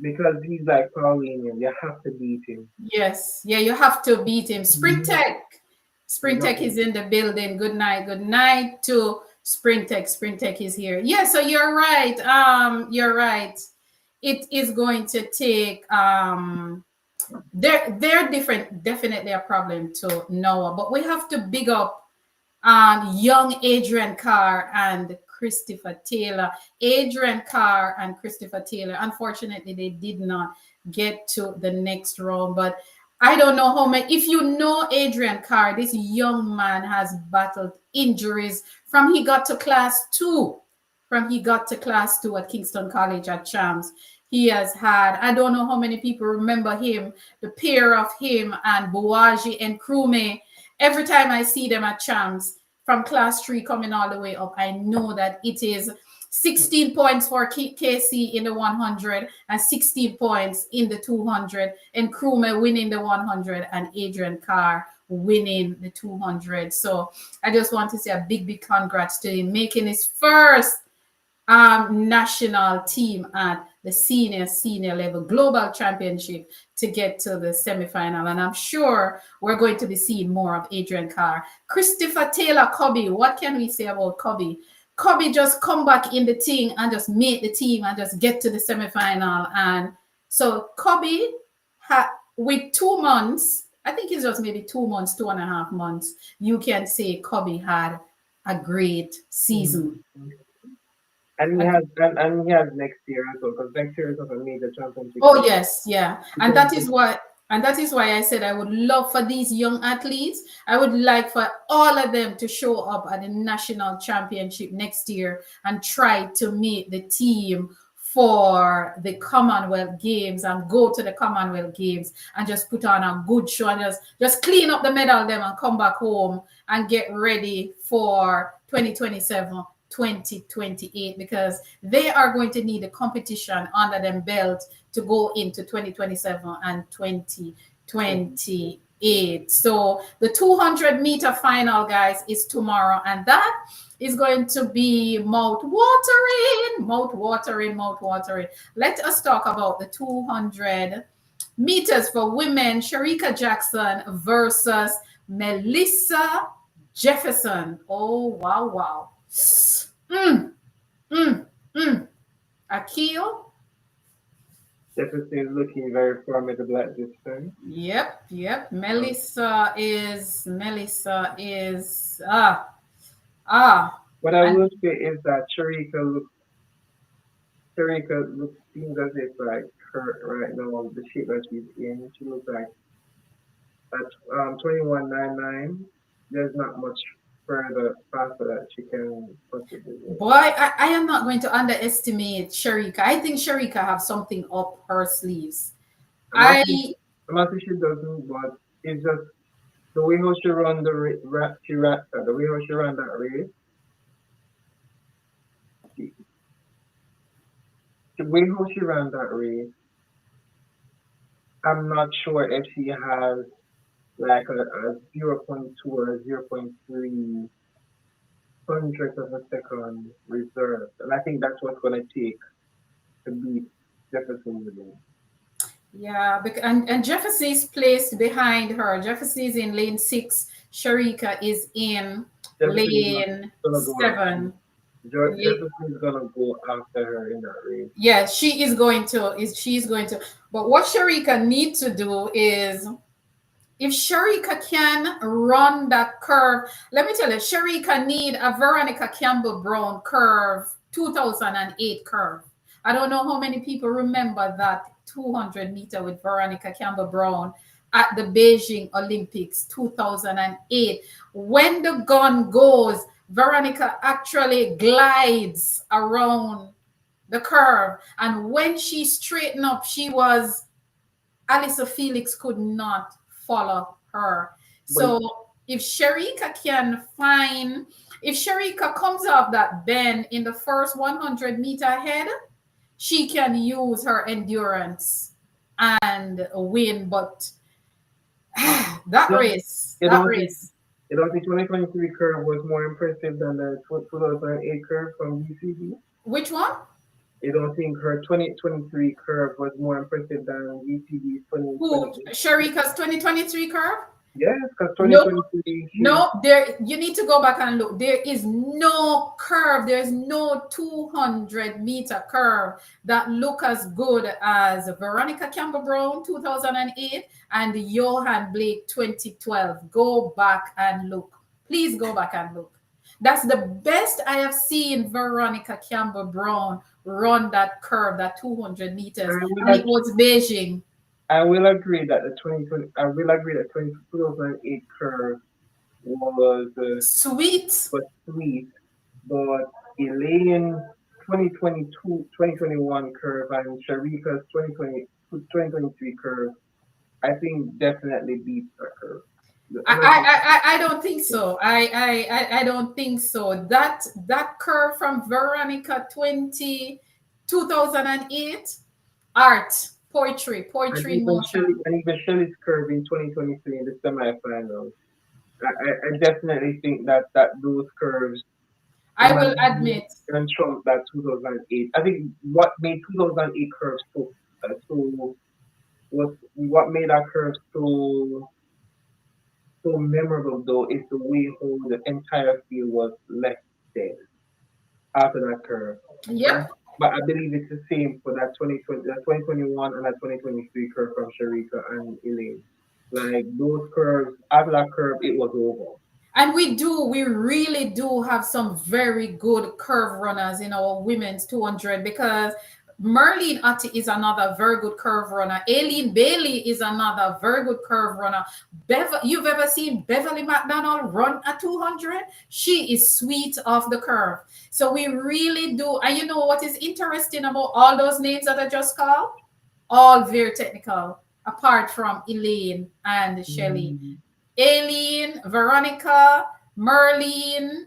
because he's like Paulinho. You have to beat him. Yes. Yeah, you have to beat him. Sprint Mhm. Tech. Spring Tech is in the building. Good night. Good night to Spring Tech. Spring Tech is here. Yeah, so you're right. You're right. It is going to take they're different, definitely a problem to Noah, but we have to big up young Adrian Carr and Christopher Taylor. Adrian Carr and Christopher Taylor, unfortunately, they did not get to the next round. But I don't know how many. If you know Adrian Carr, this young man has battled injuries from he got to class two. From he got to class two at Kingston College at Champs. He has had, I don't know how many people remember him, the pair of him and Boaji and Krume. Every time I see them at Champs from class three coming all the way up, I know that it is 16 points for KC in the 100 and 16 points in the 200, and Krume winning the 100 and Adrian Carr winning the 200. So I just want to say a big congrats to him making his first national team at the senior level global championship to get to the semifinal. And I'm sure we're going to be seeing more of Adrian Carr. Christopher Taylor Cobby, what can we say about Cobby? Cobby just come back in the team and just make the team and just get to the semifinal and So Kobe had with 2 months, I think it's just maybe 2 months, 2.5 months, you can say Kobe had a great season. Mm-hmm. And he A has and he has next year as well, because next year is not a major championship Oh year. yes, yeah. And Because that is why I said I would love for these young athletes. I would like for all of them to show up at the national championship next year and try to make the team for the Commonwealth Games and go to the Commonwealth Games and just put on a good show and just clean up the medal them and come back home and get ready for 2027, 2028, because they are going to need a competition under them belt to go into 2027 and 2028. So the 200-meter final, guys, is tomorrow, and that is going to be mouth watering, mouth watering, mouth watering. Let us talk about the 200 meters for women. Sharika Jackson versus Melissa Jefferson. Oh, wow, wow. Mm, mm, mm. Akil? Jefferson is looking very formidable at this time. Yep, yep. Um, Melissa is ah what I and will say is that Sharika looks seems as if like her right now, the shape that she's in, she looks like at 21.99. There's not much further faster that she can possibly go. boy, I am not going to underestimate Sharika. I think Sharika have something up her sleeves. I'm not I saying I'm not saying she doesn't, but it's just the way how she run the way how she run that race, she, the way how she ran that race, I'm not sure if she has like a zero point 0.2 or a zero point 0.3 hundredth of a second reserve. And I think that's what's going to take to beat Jefferson Williams. yeah, and Jefferson is placed behind her. Jefferson is in lane 6. Sharika is in Jefferson is not lane going to go after 7. Jefferson is going to go after her in that race. Yeah, she's going to. But what Sharika needs to do is, if Sharika can run that curve, let me tell you, Sharika need a Veronica Campbell Brown curve, 2008 curve. I don't know how many people remember that 200-meter with Veronica Campbell Brown at the Beijing Olympics 2008. When the gun goes, Veronica actually glides around the curve. And when she straightened up, she was Alyssa Felix could not follow her. But So if Sharika can find, if Sharika comes off that bend in the first 100-meter head, she can use her endurance and win. But that don't, race, you that don't think race. you don't think 2023 curve was more impressive than the 2008 curve from BCB? Which one? You don't think her 2023 curve was more impressive than BCB's Who? 2028? Sharika's 2023 curve? Yes, because No, 2023 she no, there you need to go back and look. There is no curve, there is no 200-meter curve that look as good as Veronica Campbell Brown 2008 and Johan Blake 2012. Go back and look. Please go back and look. That's the best I have seen Veronica Campbell Brown run that curve, that 200 meters, I will and it was Beijing. I will agree that the 2020 I will agree that 2008 curve Sweet. was sweet, but Elaine 2021 curve and Sharika's 2023 curve, I think definitely beats that curve. I, I'm not saying I don't think so. I don't think so. That curve from Veronica 2008, art, poetry in motion. And even Shelley's curve in 2023 in the semifinals. I definitely think that those curves I will admit. and trump that 2008. I think what made 2008 curve so was what made that curve so memorable though is the way how the entire field was left dead after that curve. Yep. Okay, but I believe it's the same for that 2020, that 2021 and that 2023 curve from Sharika and Elaine. Like those curves, after that curve, it was over. And we really do have some very good curve runners in our women's 200 because Merlene Atti is another very good curve runner. Aileen Bailey is another very good curve runner. You've ever seen Beverly McDonald run a 200? She is sweet off the curve. So we really do. And you know what is interesting about all those names that I just called? All very technical, apart from Elaine and Shelley. Mm. Aileen, Veronica, Merlene,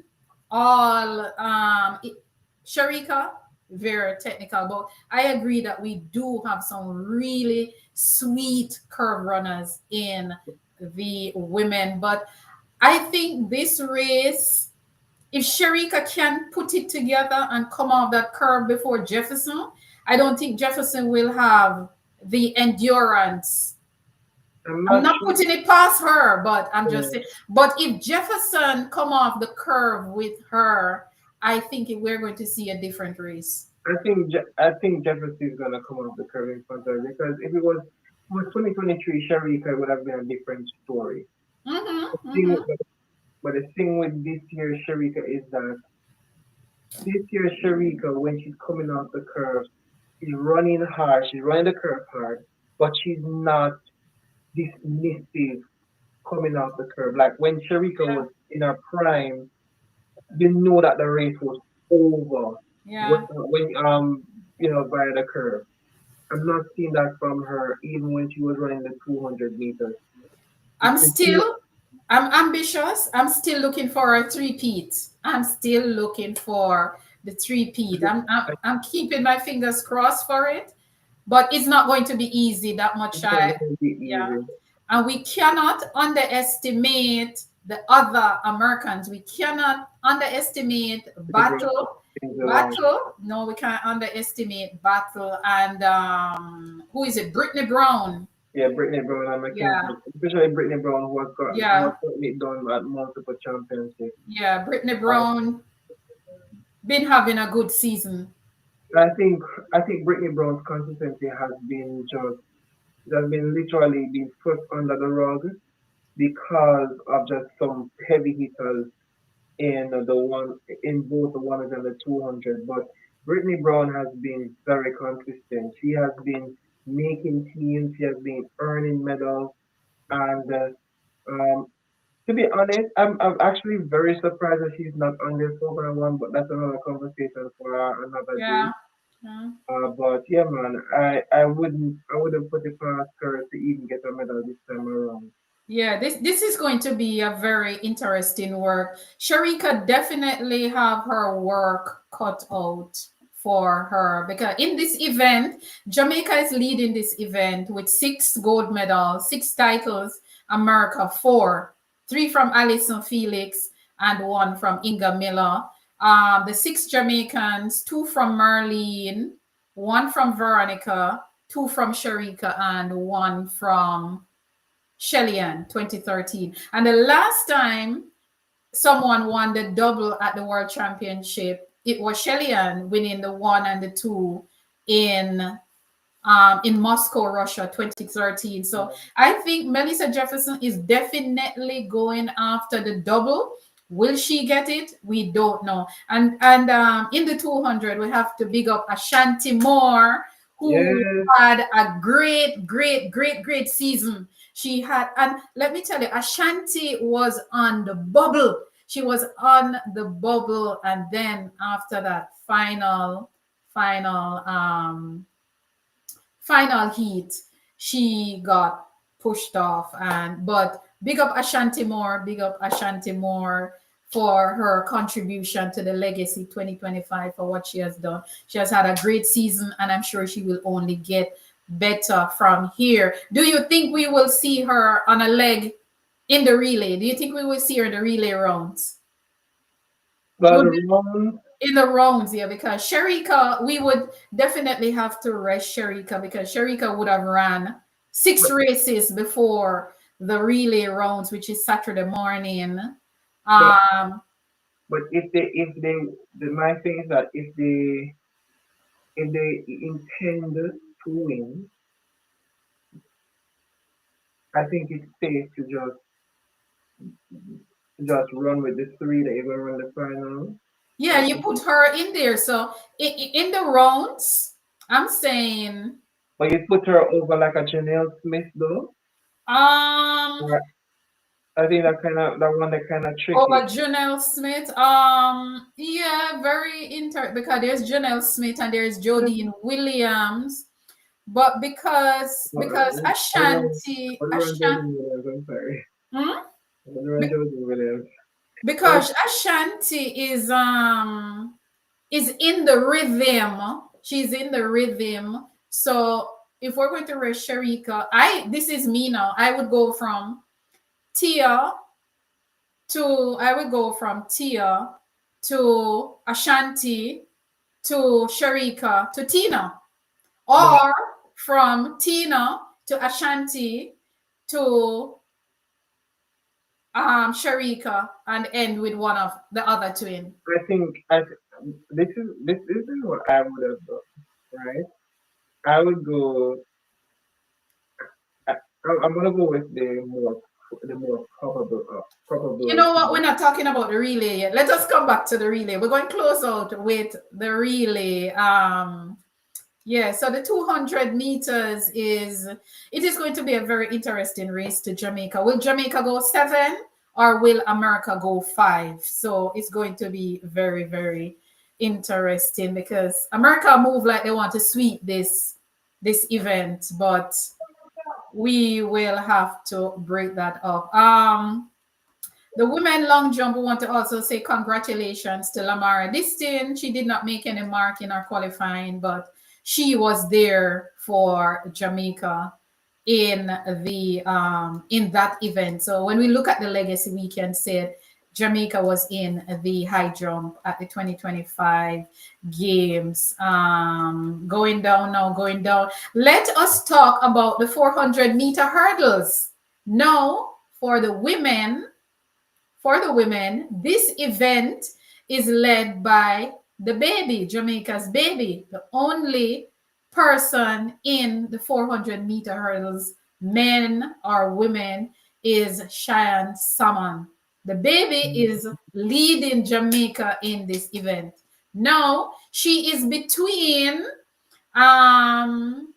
all Sharika, very technical. But I agree that we do have some really sweet curve runners in the women. But I think this race, if Sharika can put it together and come off that curve before Jefferson, I don't think Jefferson will have the endurance. I'm I'm not not sure. putting it past her, but I'm just uh, saying. But if Jefferson come off the curve with her, I think we're going to see a different race. I think Jefferson is gonna come off the curve in front of her because if it was 2023, Sharika would have been a different story. Mm-hmm, Thing mm-hmm. with- But the thing with this year's Sharika is that this year's Sharika, when she's coming off the curve, she's running hard. She's running the curve hard, but she's not dismissive coming off the curve. Like when Sharika was in her prime, you know that the race was over Yeah. when via the curve. I'm not seeing that from her even when she was running the 200 meters. I'm The two, still, I'm ambitious. I'm still looking for a three-peat. I'm still looking for the three-peat. I'm keeping my fingers crossed for it, but it's not going to be easy that much. it's not going to be Yeah. easy. And we cannot underestimate the other Americans. We cannot underestimate To bring Battle. things along. Battle. No, we can't underestimate Battle. And who is it? Brittany Brown. Yeah, Brittany Brown and Yeah, Mackenzie, especially Brittany Brown who has yeah, gotten it done at multiple championships. yeah. Brittany Uh, Brown been having a good season. I think I think Brittany Brown's consistency has been literally been swept under the rug because of just some heavy hitters in both the 100 and the 200. But Brittany Brown has been very consistent. She has been making teams. She has been earning medals. And to be honest, I'm actually very surprised that she's not on this program one. But that's another conversation for another day. Yeah. Yeah. But yeah, man, I wouldn't put it past her to even get a medal this time around. Yeah, this is going to be a very interesting work. Sharika definitely have her work cut out for her because in this event, Jamaica is leading this event with 6 gold medals, 6 titles. America 4, 3 from Alison Felix and 1 from Inga Miller. The 6 Jamaicans, 2 from Merlene, 1 from Veronica, 2 from Sharika, and 1 from Shellyan 2013. And the last time someone won the double at the World Championship, it was Shellyan winning the 1 and the 2 in Moscow, Russia 2013. So I think Melissa Jefferson is definitely going after the double. Will she get it? We don't know. And in the 200, we have to big up Ashanti Moore, who Yes, had a great season. She had, and let me tell you, Ashanti was on the bubble. She was on the bubble, and then after that final final heat, she got pushed off. And but big up Ashanti Moore for her contribution to the Legacy 2025 for what she has done. She has had a great season, and I'm sure she will only get better from here. Do you think we will see her on a leg in the relay? Do you think we will see her in the relay rounds? It but would around, in the rounds, yeah, because Sharika, we would definitely have to rest Sharika because Sharika would have ran 6 races before the relay rounds, which is Saturday morning. but Um, but if they, my thing is that if they, if they intend to win, I think it's safe to just run with the three that you're gonna run the final. Yeah, I you think, put her in there. So in the rounds, I'm saying but you put her over like a Janelle Smith though. um Or I think that one that kind of over tricky. Janelle Smith. Yeah, very because there's Janelle Smith and there's Mm, Jodine Williams. But because I don't run Ashanti, Jordan Williams. I'm sorry. hmm? I don't run Be- Jordan Williams. But because Ashanti is in the rhythm. She's in the rhythm. So if we're going to raise Sharika, this is me now. Tia I would go from Tia to Ashanti to Sharika to Tina, but or from Tina to Ashanti to Sharika and end with one of the other twin. I think this is what I would have done, right? I would go. I'm gonna go with the more You probable know what? We're team. not talking about the relay yet. Let us come back to the relay. We're going to close out with the relay. Yeah, so the 200 meters it is going to be a very interesting race to Jamaica. Will Jamaica go 7 or will America go 5? So it's going to be very, very interesting because America move like they want to sweep this event, but we will have to break that up. The women long jump, we want to also say congratulations to Lamara Distin. She did not make any mark in her qualifying, but she was there for Jamaica in that event. So when we look at the legacy, we can say Jamaica was in the high jump at the 2025 games. Going down now, going down. Let us talk about the 400-meter hurdles. Now, for the women, this event is led by the baby, Jamaica's baby, the only person in the 400-meter hurdles, men or women, is Cheyenne Salmon. The baby is leading Jamaica in this event. Now um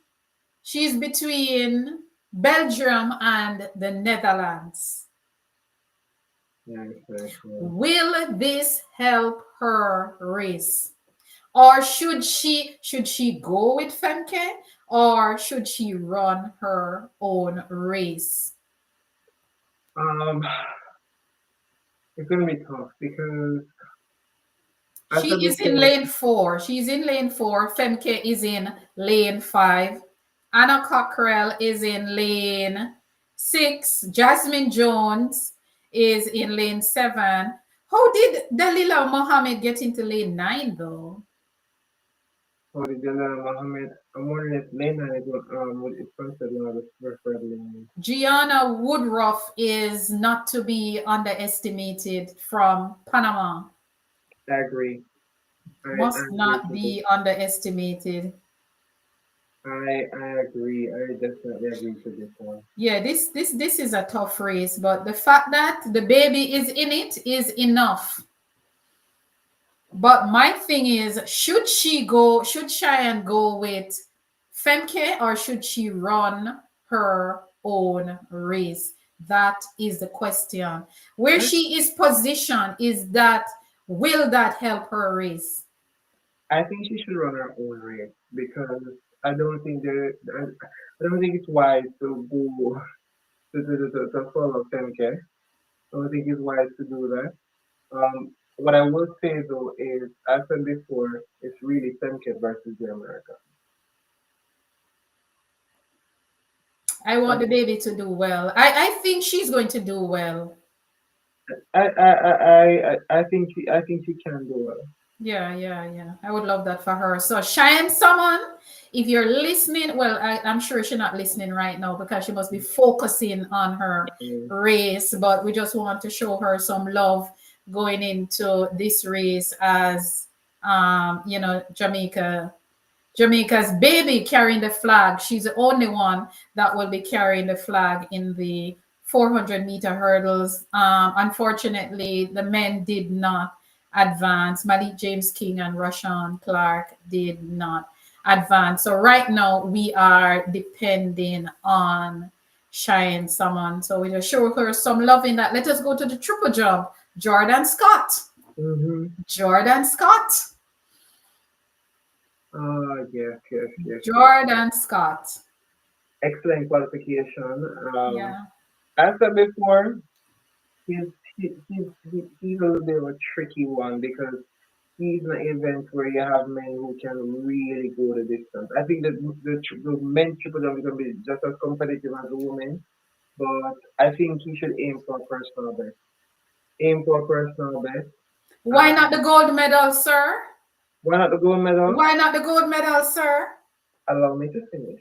she's between Belgium and the Netherlands. Nice, nice, nice. Will this help her race? Or should she go with Femke or should she run her own race? Um, it's gonna be tough because I She said is in before, lane 4. She's in lane 4. Femke is in lane 5. Anna Cockrell is in lane 6. Jasmine Jones is in lane 7. How did Dalila Mohammed get into lane 9 though? for the General Mohammed, I'm wondering if Lena is considered one of the preferred lanes. Gianna Woodruff is not to be underestimated from Panama. I agree. I Must agree not to this. be underestimated. I agree. I definitely agree to this one. Yeah, this is a tough race, but the fact that the baby is in it is enough. But my thing is, should Cheyenne go with Femke or should she run her own race? That is the question. Where I, she is positioned, will that help her race? I think she should run her own race because I don't think there. I don't think it's wise to go to follow 10K. I don't think it's wise to do that. What I will say though is, as I said before, it's really 10K versus the America. I want Um, the baby to do well. I think she's going to do well. I think she can do well. Yeah, yeah, yeah. I would love that for her. So Cheyenne Salmon, if you're listening, well, I'm sure she's not listening right now because she must be focusing on her Mm, race. But we just want to show her some love going into this race as Jamaica Jamaica's baby carrying the flag. She's the only one that will be carrying the flag in the 400-meter hurdles. Unfortunately, the men did not advance. Malik James King and Rashawn Clark did not advance. So right now we are depending on Cheyenne Salmon. So we just show her some love in that. Let us go to the triple jump. Jordan Scott. Jordan Scott. Yes. Jordan Scott. Excellent qualification. Yeah. As I said before, he's he's a little bit of a tricky one because he's an event where you have men who can really go the distance. I think that the men triple jump is going to be just as competitive as the women, but I think he should aim for a personal best. Aim for a personal best. Why not the gold medal, sir? Why not the gold medal? Why not the gold medal, sir? Allow me to finish.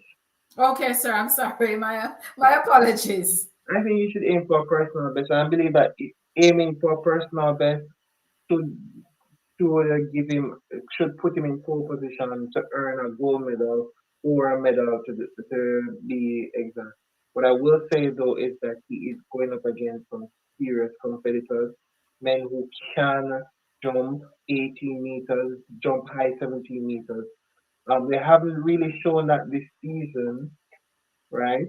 Okay, sir. I'm sorry. My apologies. I think you should aim for a personal best. And I believe that aiming for a personal best should give him should put him in pole position to earn a gold medal or a medal to be exact. What I will say though is that he is going up against some serious competitors, men who can jump 18 meters, jump high 17 meters. They haven't really shown that this season, right?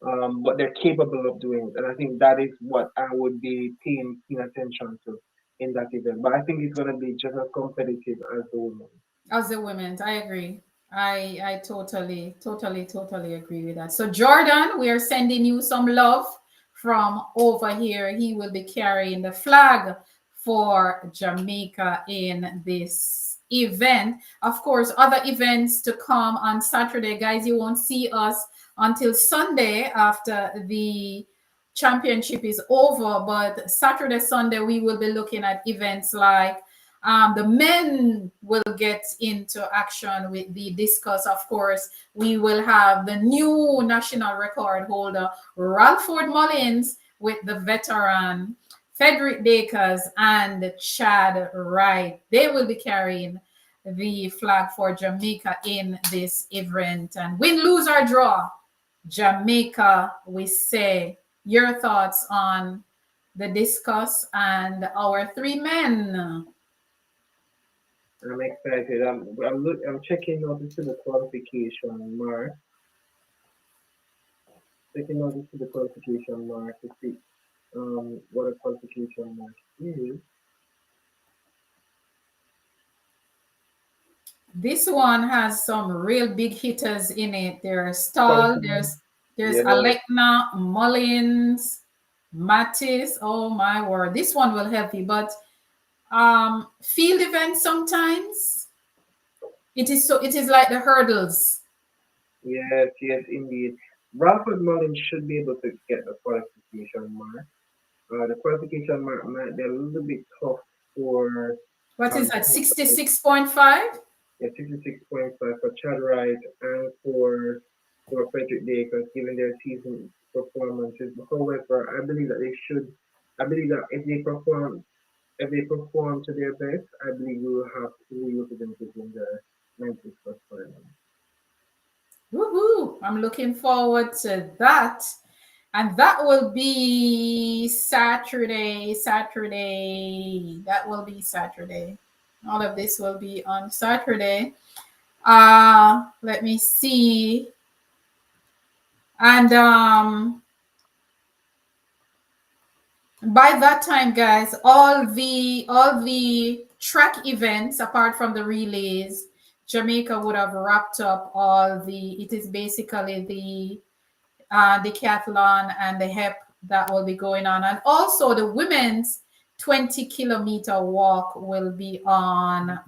But they're capable of doing it. And I think that is what I would be paying attention to in that event. But I think it's going to be just as competitive as the women. As the women, I agree. I totally agree with that. So Jordan, we are sending you some love from over here. He will be carrying the flag for Jamaica in this event. Of course, other events to come on Saturday, guys. You won't see us until Sunday after the championship is over, but Saturday, Sunday, we will be looking at events like the men will get into action with the discus. Of course, we will have the new national record holder, Ralford Mullins, with the veteran Frederick Dakers and Chad Wright. They will be carrying the flag for Jamaica in this event. And win, lose, or draw, Jamaica, we say. Your thoughts on the discus and our three men? I'm excited. I'm checking out to see the qualification mark. Checking out to see the qualification mark to see what a qualification mark is. This one has some real big hitters in it. There's Stahl, there's Yeah. Alekna, Mullins, Mattis. Oh my word. This one will help you. But field events sometimes it is like the hurdles. Yes, indeed. Ralford Mullins should be able to get the qualification mark. The qualification mark might be a little bit tough for What is that? 66.5? Yeah, 66.5 for Chad Wright and for Frederick Dakers, given their season performances. However, I believe that if they perform to their best, I believe we will have three representatives in the 91st final. Woohoo! I'm looking forward to that. And that will be Saturday. That will be Saturday. All of this will be on Saturday. Let me see. And by that time, guys, all the track events apart from the relays, Jamaica would have wrapped up it is basically the decathlon and the HEP that will be going on. And also the women's 20-kilometer walk will be on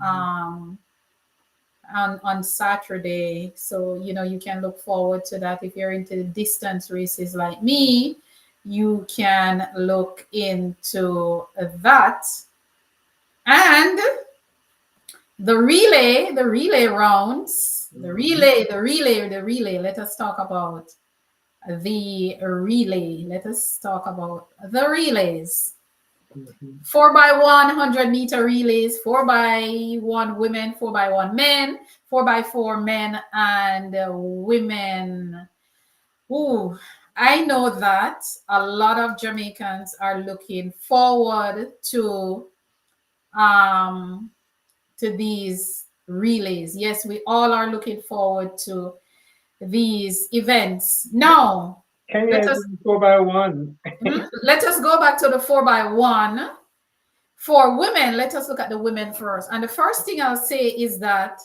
Saturday. So, you can look forward to that. If you're into the distance races like me, you can look into that. And the relay rounds, the relay. Let us talk about the relay. Let us talk about the relays. Mhm. 4x100 meter relays, 4x1 women, 4x1 men, 4x4 men and women. Ooh, I know that a lot of Jamaicans are looking forward um, to these relays. Yes, we all are looking forward to these events. Now, Kenya let is us doing 4x1. let us go back to the 4x1. For women, let us look at the women first. And the first thing I'll say is that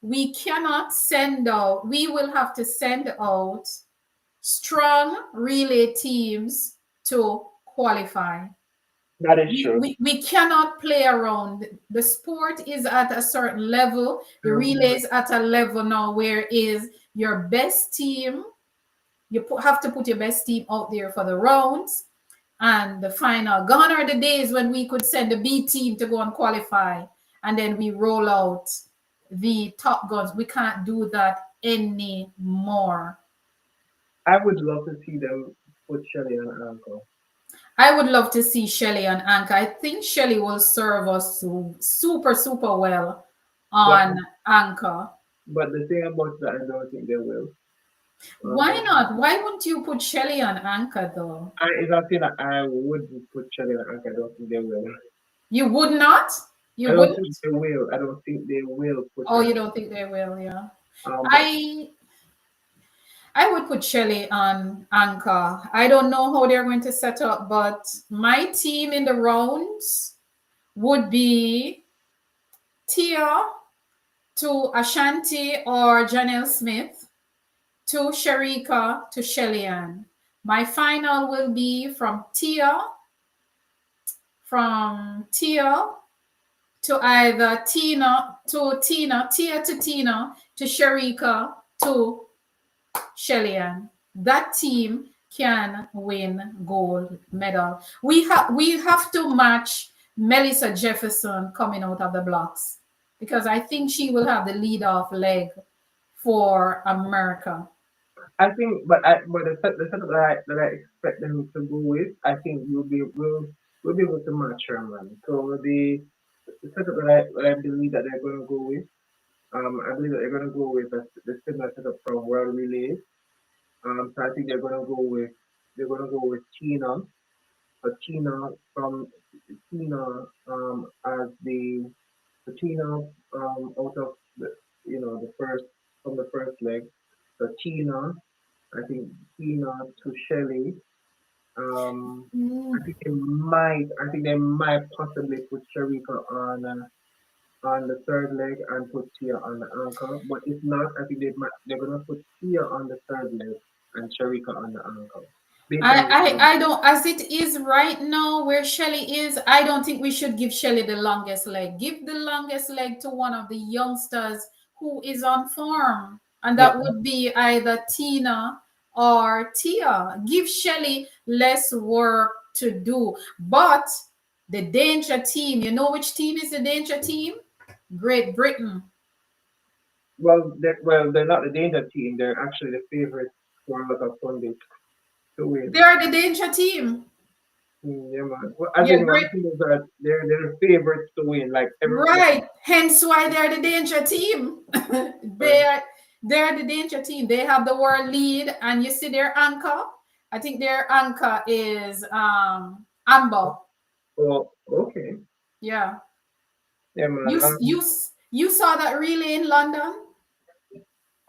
we cannot send out, we will have to send out strong relay teams to qualify. That is We, true. we, we cannot play around. The sport is at a certain level, the relay Mhm. is at a level now where is your best team, have to put your best team out there for the rounds and the final. Gone are the days when we could send the B team to go and qualify and then we roll out the top guns. We can't do that anymore. I would love to see them put Shelly on Uncle. I would love to see Shelly and Anka. I think Shelly will serve us super, super well But on Anchor. the thing about that, I don't think they will. Why Um, not? Why wouldn't you put Shelly on Anchor though? it's not saying that I would put Shelly on Uncle. I don't think they will. You would not? I You don't think wouldn't? they will. I don't think they will put Oh, her. you don't think they will, yeah. But I I would put Shelly on Anchor. I don't know how they're going to set up, but my team in the rounds would be Tia to Ashanti or Janelle Smith to Sharika to Shellyan. My final will be from Tia to either Tia to Tina to Sharika to Shellyan. That team can win gold medal. We have to match Melissa Jefferson coming out of the blocks because I think she will have the lead off leg for America. I think, but the setup that I expect them to go with, I think we'll be able to match her, man. So the setup that I believe that they're going to go with, I believe that they're going to go with the similar setup from World Relays. So I think they're going to go with Tina, Tina from Tina as the Tina out of the the first from the first leg. So Tina, I think Tina to Shelley. Mm. I think they might possibly put Sharika on the third leg and put Tia on the ankle. But if not, I think they're gonna put Tia on the third leg and Sharika on the ankle. Based on I don't, as it is right now where Shelly is, I don't think we should give Shelly the longest leg. Give the longest leg to one of the youngsters who is on form, and yeah, that would be either Tina or Tia. Give Shelly less work to do. But the danger team, you know which team is the danger team? Great Britain. they're not the danger team. They're actually the favorites for a lot of pundits to They win. are the danger team. Yeah, man. Well, as Yeah, in, what Great. I'm saying is that they're the favorites to win. Like every Right. Hence why they're the danger team. right. they're they're the danger team. They have the world lead, and you see their anchor. I think their anchor is Amber. Oh, okay. Yeah. Yeah, man. You saw that relay in London?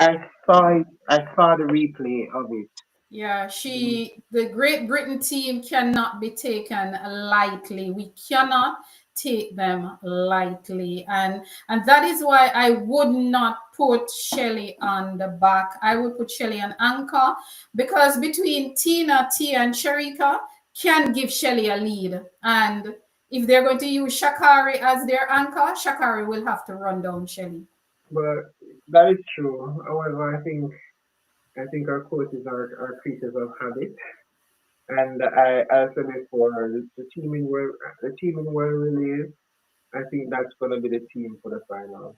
I saw the replay of it. Yeah, Mm. the Great Britain team cannot be taken lightly. We cannot take them lightly. And that is why I would not put Shelley on the back. I would put Shelley on anchor because between Tia, and Sharika can give Shelley a lead. And if they're going to use Shakari as their anchor, Shakari will have to run down Shelley. But that is true. However, I think our coaches are creatures of habit. And I said before, the team in world release, I think that's gonna be the team for the final.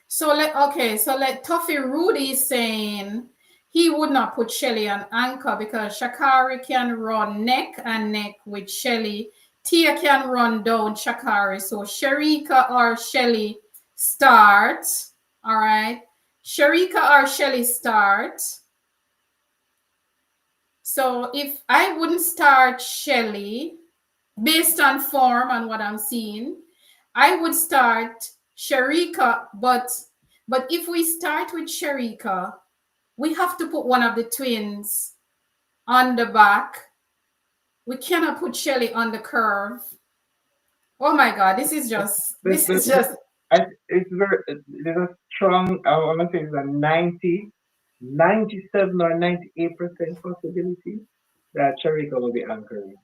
So let Toffee Rudy is saying he would not put Shelly on anchor because Shakari can run neck and neck with Shelly. Tia can run down Shakari. So Sharika or Shelly start. All right. Sharika or Shelly start. So if I wouldn't start Shelly, based on form and what I'm seeing, I would start Sharika, but if we start with Sharika, we have to put one of the twins on the back. We cannot put Shelly on the curve. Oh my God, But, this but, is but just it's very, there's a strong, I want to say it's a 97 or 98% possibility that Sharika will be anchoring.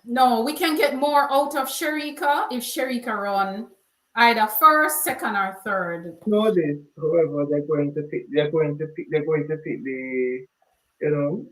no. We can get more out of Sharika if Sharika run either first, second, or third. Know this, however, they're going to pick the, you know,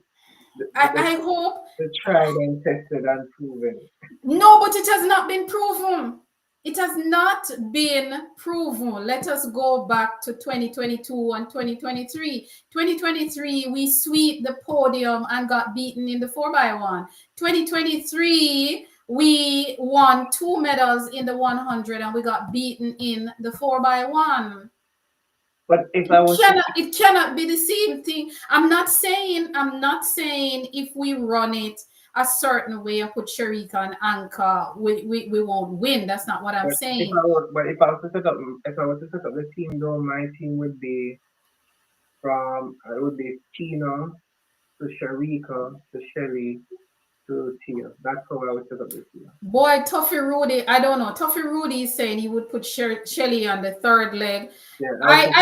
the, the, the, I hope. the tried and tested and proven. No, but it has not been proven. It has not been proven. Let us go back to 2022 and 2023. 2023, we swept the podium and got beaten in the 4x1. 2023, we won 2 medals in the 100 and we got beaten in the 4x1. But if I was to, It cannot be the same thing. I'm not saying if we run it a certain way and put Sharika and Anchor, we won't win. That's not what I'm saying. if I was to set up, if I was to set up the team, though, my team would be it would be Tina to Sharika to Shelly to Tia. That's how I would set up the team. Boy, Tuffy Rudy, I don't know. Tuffy Rudy is saying he would put Shelly on the third leg. Yeah, I think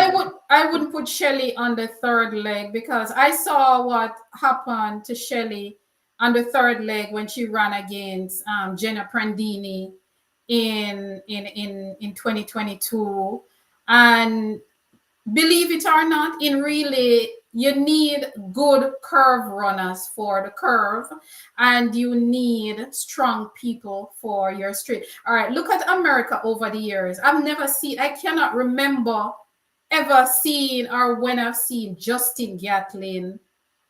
I wouldn't put Shelly on the third leg because I saw what happened to Shelly on the third leg when she ran against Jenna Prandini in 2022. And believe it or not, in relay, you need good curve runners for the curve, and you need strong people for your straight. All right, look at America over the years. I cannot remember ever seeing or when I've seen Justin Gatlin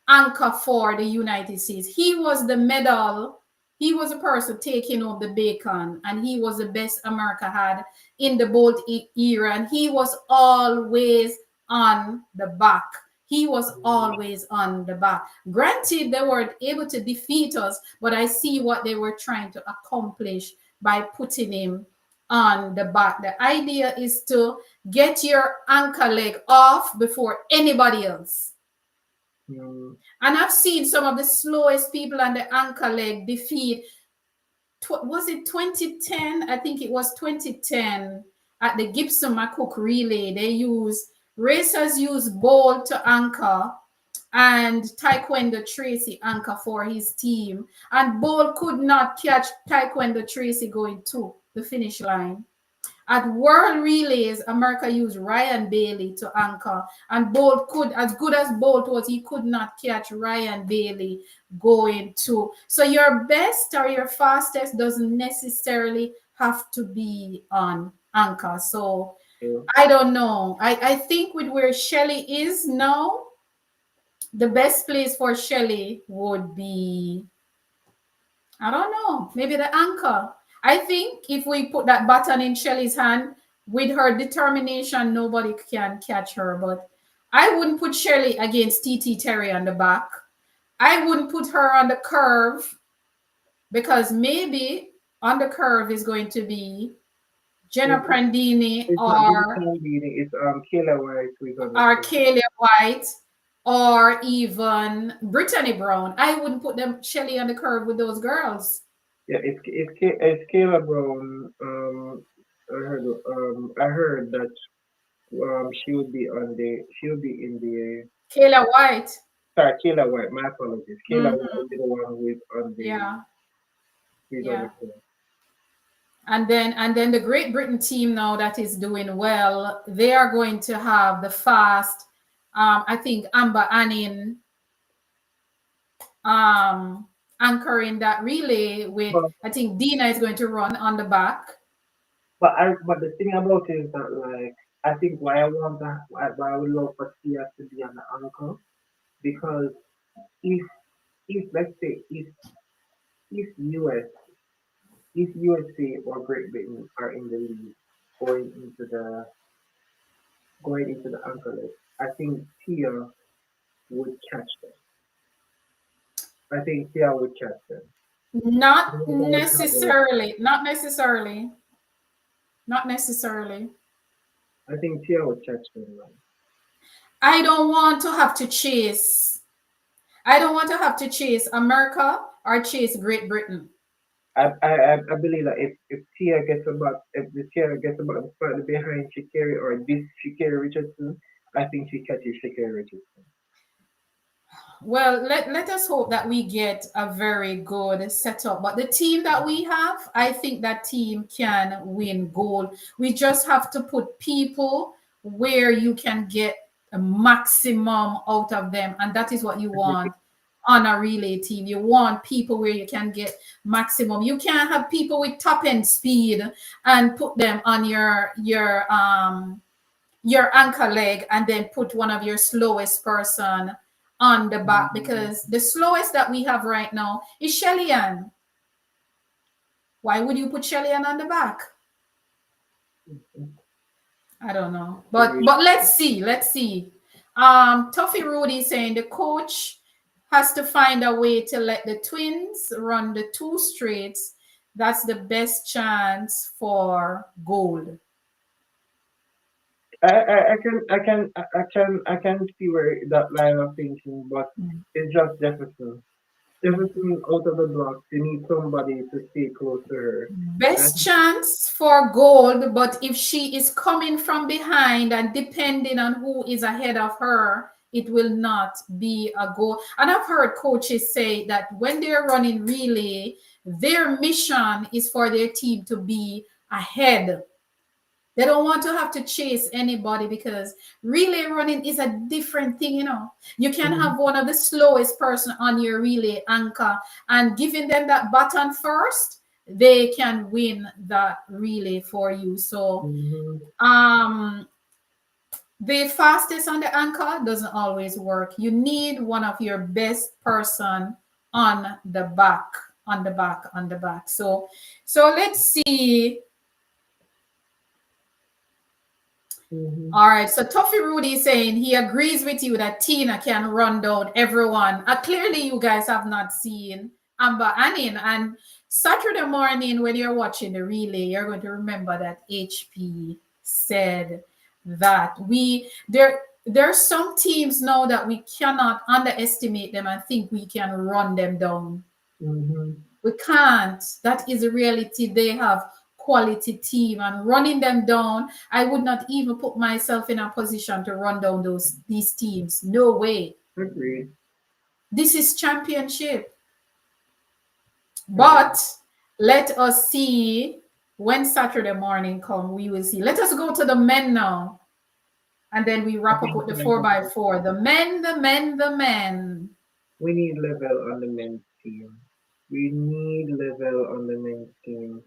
anchor for the United States. He was a person taking home the bacon, and he was the best America had in the Bolt era, and he was always on the back. He was always on the back. Granted, they weren't able to defeat us, but I see what they were trying to accomplish by putting him on the back. The idea is to get your anchor leg off before anybody else. mm, And I've seen some of the slowest people on the anchor leg defeat. Was it 2010? I think it was 2010 at the Gibson McCook relay. Racers use Bolt to anchor and Taekwondo Tracy anchor for his team. And Bolt could not catch Taekwondo Tracy going to the finish line. At World Relays, America used Ryan Bailey to anchor, and Bolt could, as good as Bolt was, he could not catch Ryan Bailey going to. So your best or your fastest doesn't necessarily have to be on anchor. So yeah. I don't know. I think with where Shelly is now, the best place for Shelly would be, I don't know, maybe the anchor. I think if we put that button in Shelly's hand, with her determination, nobody can catch her. But I wouldn't put Shelly against TT Terry on the back. I wouldn't put her on the curve because maybe on the curve is going to be Jenna It's, Prandini it's not Billy or Candini, it's Kayla White who is on the or team. Kayla White or even Brittany Brown. I wouldn't put them Shelly on the curve with those girls. Yeah, it's Kayla Brown. I heard that she would be in the Kayla White. sorry, Kayla White. My apologies. Kayla White Mhm. would be the one who is Yeah, on the yeah. team. And then the Great Britain team now that is doing well, they are going to have the fast. I think Amber Annin anchoring that relay with. But I think Dina is going to run on the back. but the thing about it is that like I think why I want that, why I would love for Tia to be an uncle, because if let's say if US if USA or Great Britain are in the lead going into the going into the anchor list, I think Tia would catch them. I think Tia would catch them. Not No doubt about it. necessarily. Not necessarily. Not necessarily. I think Tia would catch them, man. I don't want to have to chase. I don't want to have to chase America or chase Great Britain. I believe that if Tia gets about if the Tia gets about further behind Shakiri or this Shakiri Richardson, I think she catches Shakiri Richardson. Well, let us hope that we get a very good setup. But the team that we have, I think that team can win gold. We just have to put people where you can get a maximum out of them. And that is what you want on a relay team. You want people where you can get maximum. You can't have people with top end speed and put them on your anchor leg and then put one of your slowest person on the back, Mhm. because the slowest that we have right now is Shelly Ann. Why would you put Shelly Ann on the back? I don't know. Agreed. But let's see. Let's see. Tuffy Rudy saying the coach has to find a way to let the twins run the two straights. That's the best chance for gold. I can see where that line of thinking, but it's just Jefferson. Jefferson out of the blocks, you need somebody to stay close to her. Best And chance for gold, but if she is coming from behind and depending on who is ahead of her, it will not be a goal. And I've heard coaches say that when they're running relay, their mission is for their team to be ahead. They don't want to have to chase anybody, because relay running is a different thing, you know. You can have mhm, one of the slowest person on your relay anchor and giving them that button first, they can win that relay for you. So mhm, um the fastest on the anchor doesn't always work. You need one of your best person on the back, on the back, on the back. So let's see. mhm. All right, so Toffee Rudy is saying he agrees with you that Tina can run down everyone. Clearly, you guys have not seen Amber Annin. And Saturday morning, when you're watching the relay, you're going to remember that HP said that there's some teams now that we cannot underestimate them and think we can run them down. Mhm. We can't. That is a reality. They have quality team, and running them down, I would not even put myself in a position to run down these teams. No way. Agreed. This is championship. But Agreed. let us see when Saturday morning come, we will see. Let us go to the men now. And then we I wrap up think with the 4x4. The men, the men, the men. we need level on the men's team. We need level on the men's team.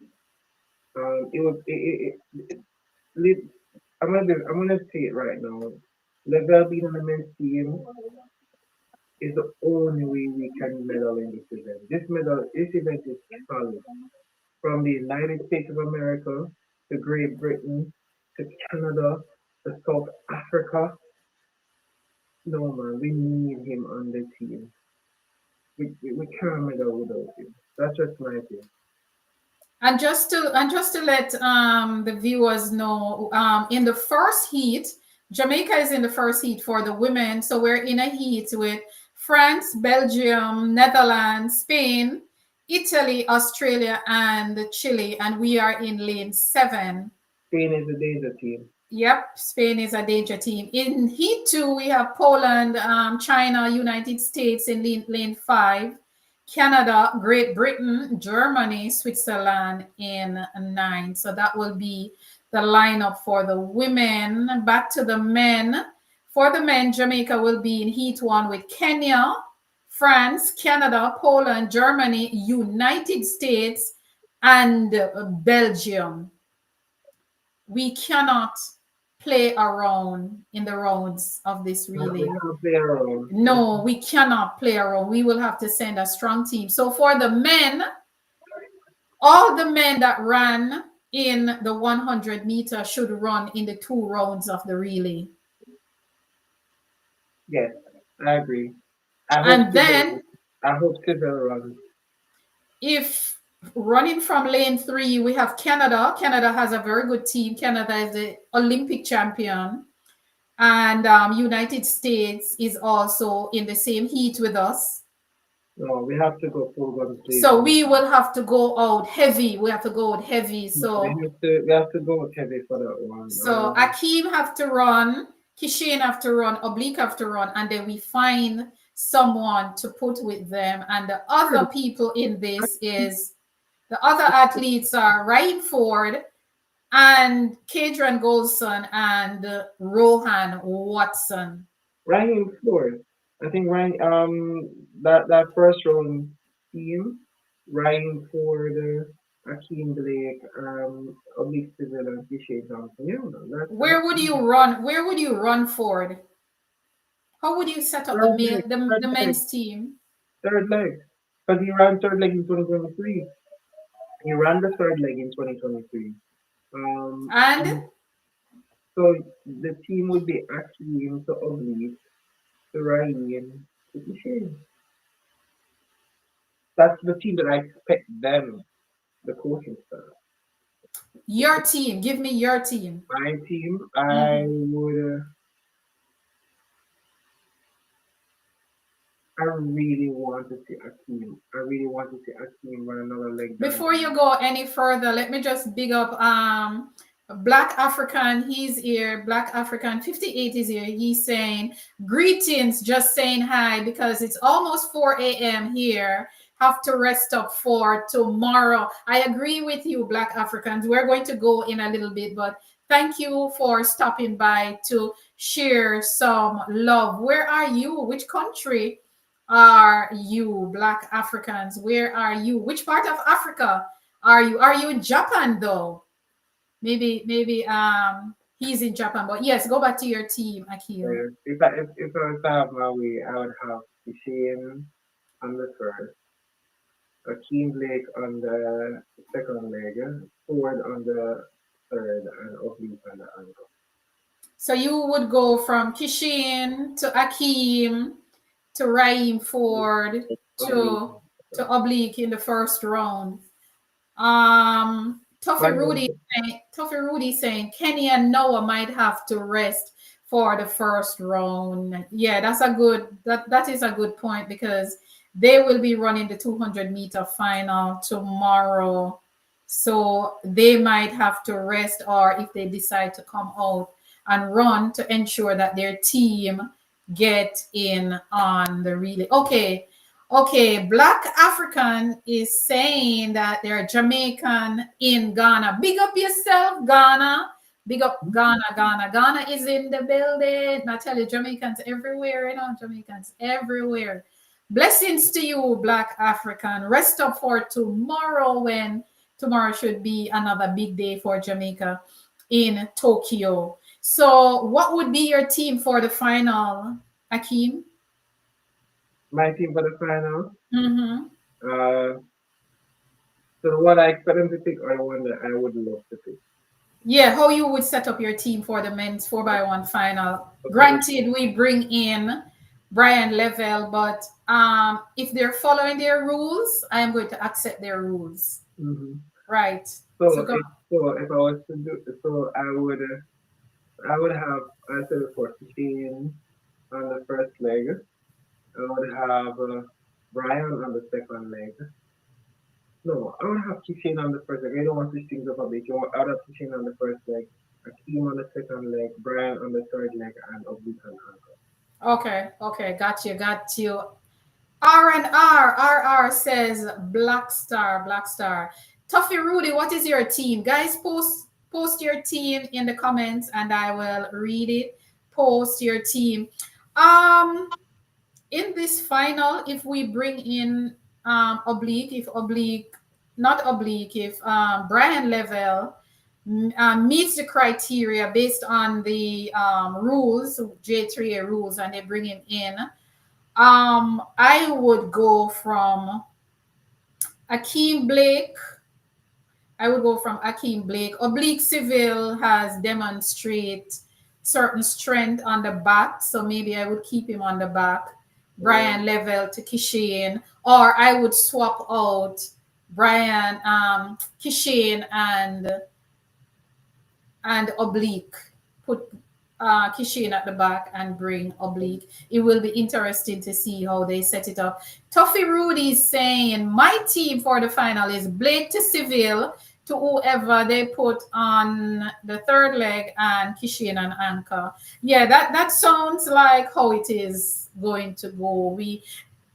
It was it, I'm gonna say it right now. Level being on the men's team is the only way we can medal in this event. This event is solid. From the United States of America to Great Britain to Canada to South Africa. No man, we need him on the team. We can't medal without him. That's just my opinion. And just to let the viewers know, in the first heat, Jamaica is in the first heat for the women. So we're in a heat with France, Belgium, Netherlands, Spain, Italy, Australia, and Chile, and we are in lane 7. Spain is a danger team. Yep, Spain is a danger team. In Heat 2, we have Poland, China, United States in lane 5, Canada, Great Britain, Germany, Switzerland in 9. So that will be the lineup for the women. Back to the men. For the men, Jamaica will be in Heat 1 with Kenya, France, Canada, Poland, Germany, United States, and Belgium. We cannot play around in the rounds of this We relay. can't play around. No, we cannot play around. We will have to send a strong team. So for the men, all the men that ran in the 100 meter should run in the 2 rounds of the relay. Yes, I agree. I hope And Civil. then I hope Civil runs. if running from lane 3, we have Canada. Canada has a very good team. Canada is the Olympic champion. And United States is also in the same heat with us. No, we have to go full guns So blazing. we will have to go out heavy. We have to go out heavy. We have to go with heavy for that one. So Akeem have to run, Kishane have to run, Oblique have to run, and then we find someone to put with them. And the other people in this is the other athletes are Ryan Ford and Kadrian Goldson and Rohan Watson. Ryan Ford. I think Ryan that first round team, Ryan Ford, Akeem Blake, Oblique Civil and Kishay Johnson. Yeah, man, Where would you run? Where would you run, Ford? How would you set up the third male leg, third the leg, men's team? third leg. Because he ran third leg in 2023. He ran the third leg in 2023. And So the team would be Akeem to Oblique to Ryan to Kishay. That's the team that I expect them, the coaching staff. your team, give me your team. My team, I Mhm. would. I really want to see Akeem. I really want to see Akeem run another leg down. Before you go any further, let me just big up Black African. He's here. Black African 58 is here. He's saying greetings, just saying hi because it's almost 4 a.m. here. Have to rest up for tomorrow. I agree with you, Black Africans. We're going to go in a little bit, but thank you for stopping by to share some love. Where are you? Which country are you, Black Africans? Where are you? Which part of Africa are you? Are you in Japan though? Maybe he's in Japan. But yes, go back to your team, Akil. If I was to have my way, I would have Shane on the first, Akeem Blake on the second leg, Ford on the third, and Oblique on the ankle. So you would go from Kishin to Akeem to Raheem Ford Oblique. to Oblique in the first round. But no, Tuffy Rudy saying Kenny and Noah might have to rest for the first round. Yeah, that is a good point because they will be running the 200-meter final tomorrow. So they might have to rest, or if they decide to come out and run to ensure that their team get in on the relay. Okay, Black African is saying that they're Jamaican in Ghana. Big up yourself, Ghana. Big up Ghana, Ghana. Ghana is in the building. I tell you, Jamaicans everywhere, Jamaicans everywhere. Blessings to you, Black African. Rest up for tomorrow when tomorrow should be another big day for Jamaica in Tokyo. So, what would be your team for the final, Akeem? my team for the final. Mm-hmm. Uh, so the one I expect them to pick or the one that I would love to pick. Yeah, how you would set up your team for the men's 4x1 final. So for the Granted, we bring in Brian Level, but if they're following their rules, I am going to accept their rules. hmm Right. so So go. if I was to do so, I would have I said before 15 on the first leg. I would have Brian on the second leg. No, I would have Kishin on the first leg. I don't want to switch things up a bit. I would have Kishin on the first leg, Akeem on the second leg, Brian on the third leg, and Oblique on ankle. Okay, got you. R says Black Star. Tuffy Rudy, what is your team? Guys, post your team in the comments and I will read it. Post your team. Um, in this final, if we bring in Oblique, if Oblique, not Oblique, if Brian Level meets the criteria based on the rules, J3A rules, and they bring him in, I would go from Akeem Blake. I would go from Akeem Blake. Oblique Civil has demonstrate certain strength on the back, so maybe I would keep him on the back. Brian Level to Kishane, or I would swap out Brian Kishane and Oblique. Put Kishane at the back and bring Oblique. It will be interesting to see how they set it up. Tuffy Rudy is saying my team for the final is Blake to Seville to whoever they put on the third leg and Kishane and Anchor. Yeah, that sounds like how it is going to go. We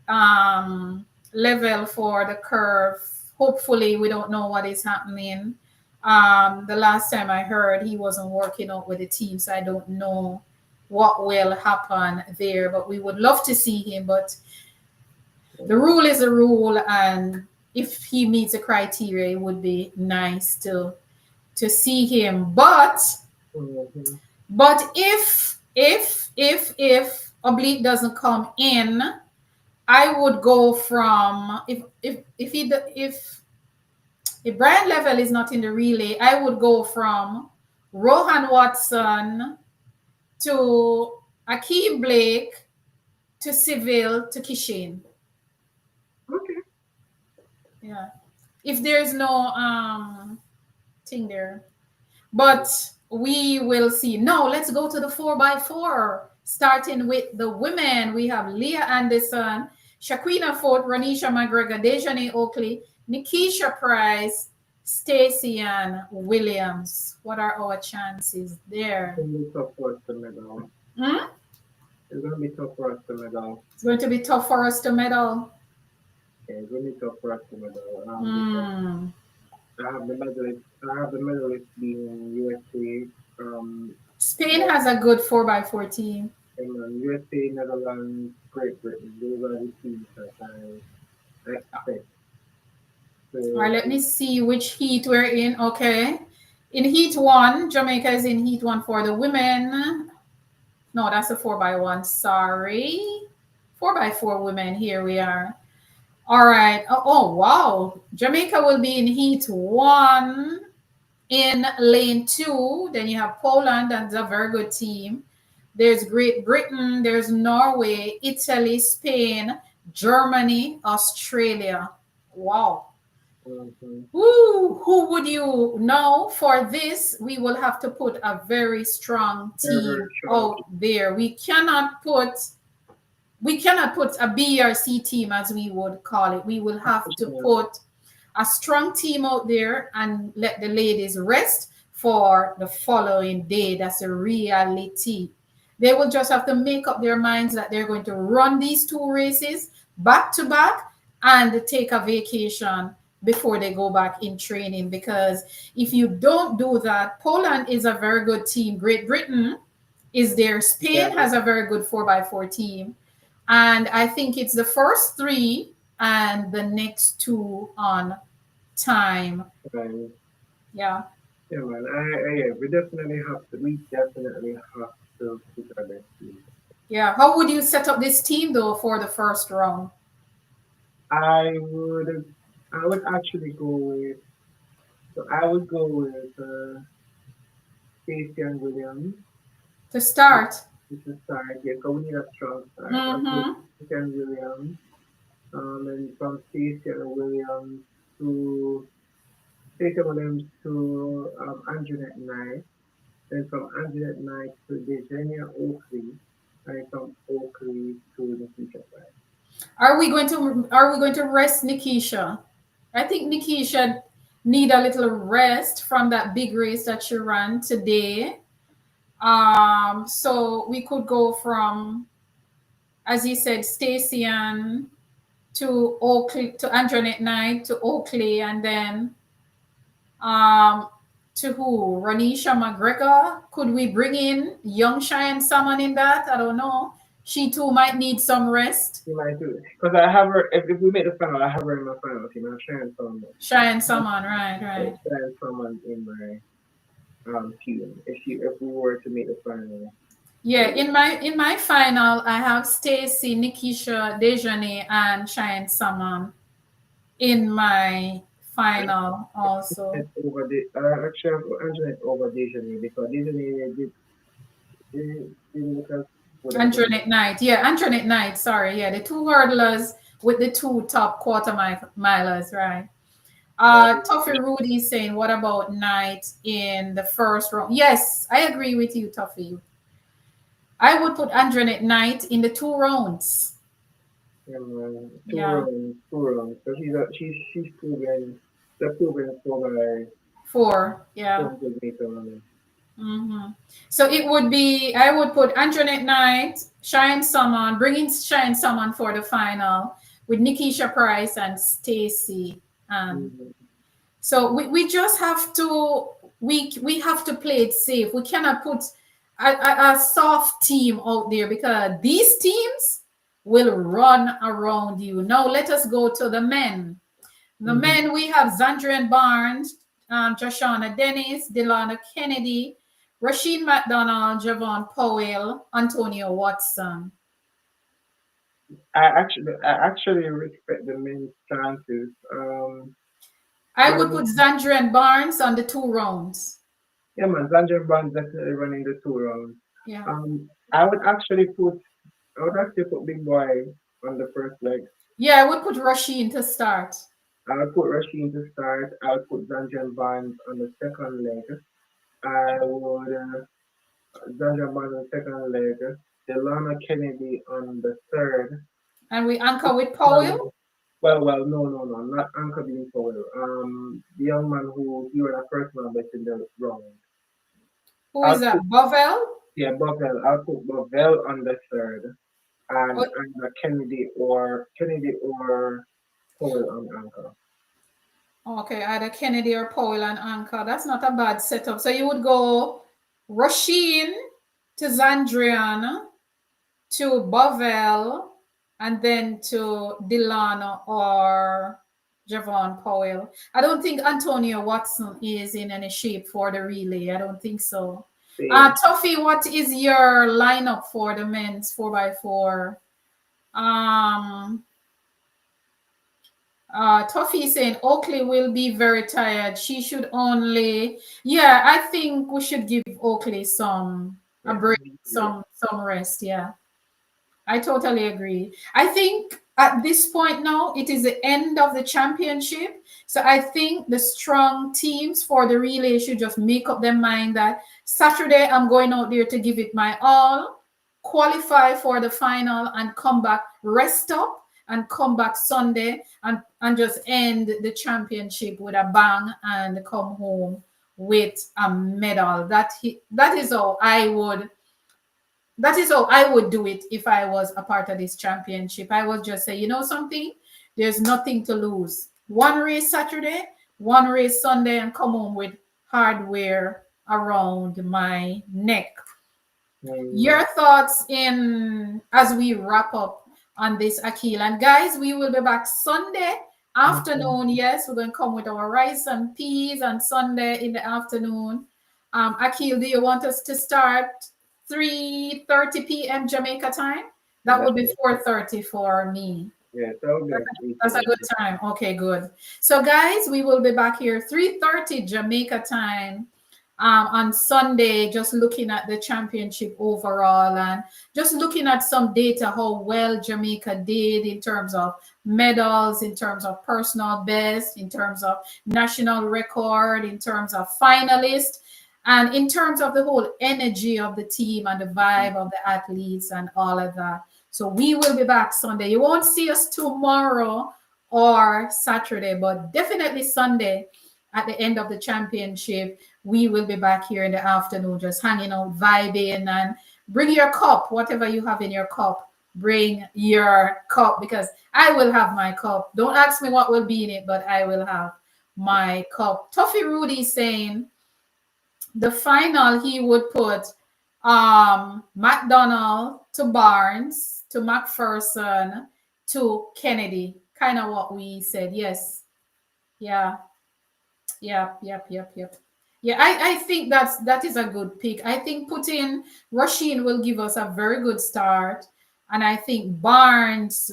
level for the curve. Hopefully, we don't know what is happening. The last time I heard he wasn't working out with the team, so I don't know what will happen there. But we would love to see him. But the rule is a rule, and if he meets the criteria, it would be nice to see him. But if Oblique doesn't come in, I would go from if Brian Level is not in the relay, I would go from Rohan Watson to Akeem Blake to Seville to Kishane. Okay. Yeah. If there's no thing there. But we will see. No, let's go to the 4x4. Starting with the women, we have Leah Anderson, Shaquina Fort, Ranisha McGregor, Dejane Oakley, Nikisha Price, Stacey Ann Williams. What are our chances there? It's going to be tough for us to medal. It's going to be tough for us to medal. It's going to be tough for us to medal. Yeah, it's going to be tough for us to medal. I have the medalists being USA. Spain has a good 4x4 team. And USA, Netherlands, Great Britain. Those are the teams that I expect. So, all right, let me see which heat we're in. Okay. In heat 1, Jamaica is in heat 1 for the women. No, that's a 4x1. Sorry. 4x4 women. Here we are. All right. Oh, wow. Jamaica will be in heat 1 in lane 2. Then you have Poland. That's a very good team. There's Great Britain. There's Norway, Italy, Spain, Germany, Australia. Wow. Ooh, who would you know? For this, we will have to put a very strong team out there. We cannot put a BRC team, as we would call it. We will have to put a strong team out there and let the ladies rest for the following day. That's a reality. They will just have to make up their minds that they're going to run these 2 races back to back and take a vacation before they go back in training. Because if you don't do that, Poland is a very good team. Great Britain is there. Spain has a very good 4x4 team. And I think it's the first 3 and the next 2 on time. Right. Yeah. Yeah, man. We definitely have to put our best team. Yeah. How would you set up this team though for the first round? I would actually go with. So I would go with Stacey and Williams to start. To start, yeah, because we need a strong start. Stacey and Williams, and from Stacey and Williams to Anjanette Knight, then from Anjanette Knight to Virginia Oakley, and from Oakley to Nikisha Price. Are we going to rest Nikisha? I think Nikisha need a little rest from that big race that she ran today. So we could go from, as you said, Stacey Ann to Oakley, to Anjanette Knight to Oakley, and then to who? Ranisha McGregor? Could we bring in young Cheyenne Salmon in that? I don't know. She too might need some rest. She might do it. Because I have her, if we make the final, I have her in my final team. I'm Cheyenne Salmon. Cheyenne Salmon, right. Cheyenne Salmon in my team if we were to make the final. Yeah, So in my final, I have Stacy, Nikisha, Dejane, and Cheyenne Salmon in my final also. Antoinette over the actually I've got Antoinette over Dejani because Dejani didn't look as good as her. Antoinette Knight. Yeah, Antoinette Knight. Sorry. Yeah, the two hurdlers with the two top quarter milers, right? But Tuffy Rudy saying, what about Knight in the first round? Yes, I agree with you, Tuffy. I would put Antoinette Knight in the 2 rounds. two Yeah, rounds, 2 rounds. So she's proven the proven for by 4. Yeah. 400 meter. hmm So it would be, I would put Antoinette Knight, Shine Summon, bringing Shine Summon for the final with Nikisha Price and Stacy. Mm-hmm. So we just have to we have to play it safe. We cannot put a soft team out there because these teams will run around you. Now let us go to the men. The Mm-hmm. men, we have Zandrian Barnes, Joshana Dennis, Delana Kennedy, Rashid McDonald, Javon Powell, Antonio Watson. I actually respect the men's chances. I would put Well, Zandrian Barnes on the 2 rounds. yeah, man, Sanjay Bond definitely running the 2 rounds. Yeah. Um, I would actually put I would actually put Big Boy on the first leg. Yeah, I would put Rashid to start. I would put Rasheen to start. I would put Zanjan Barnes on the second leg. I would Zanjan Barnes on the second leg. Delana Kennedy on the third. And we anchor with Man, Powell. no, not Anchor being Powell. The young man who he was a first man but in the round. Who is I'll that? put Bovel? yeah, Bovell. I'll put Bovell on the third, and Oh, Kennedy or Powell on anchor. okay, either Kennedy or Powell and anchor. That's not a bad setup. So you would go Rasheen to Zandrian to Bovel and then to Delano or Javon Powell. I don't think Antonio Watson is in any shape for the relay. I don't think so. Same. Tuffy, what is your lineup for the men's 4x4? Um, Tuffy saying Oakley will be very tired. She should only, yeah, I think we should give Oakley some a Yeah. break, some rest. Yeah. I totally agree. I think at this point now, it is the end of the championship. So I think the strong teams for the relay should just make up their mind that Saturday I'm going out there to give it my all, qualify for the final, and come back, rest up, and come back Sunday and just end the championship with a bang and come home with a medal. That is how I would do it if I was a part of this championship. I would just say, you know something? There's nothing to lose. One race Saturday, one race Sunday, and come home with hardware around my neck. Mm, Your thoughts in as we wrap up on this, Akil. And guys, we will be back Sunday mhm. afternoon. Yes, we're going to come with our rice and peas on Sunday in the afternoon. Akil, do you want us to start 3:30 p.m. Jamaica time? Yeah, That would be 4:30 for me. yeah, that would be a great That's a good idea. time. Okay, good. So, guys, we will be back here 3:30 Jamaica time on Sunday, just looking at the championship overall and just looking at some data how well Jamaica did in terms of medals, in terms of personal best, in terms of national record, in terms of finalists, and in terms of the whole energy of the team and the vibe of the athletes and all of that. So we will be back Sunday. You won't see us tomorrow or Saturday, but definitely Sunday at the end of the championship. We will be back here in the afternoon, just hanging out, vibing, and bring your cup, whatever you have in your cup. Bring your cup because I will have my cup. Don't ask me what will be in it, but I will have my cup. Toffee Rudy saying the final he would put McDonald to Barnes to McPherson to Kennedy. Kind of what we said. Yes. Yeah. Yep. Yeah, I think that is a good pick. I think putting Rasheen will give us a very good start. And I think Fearless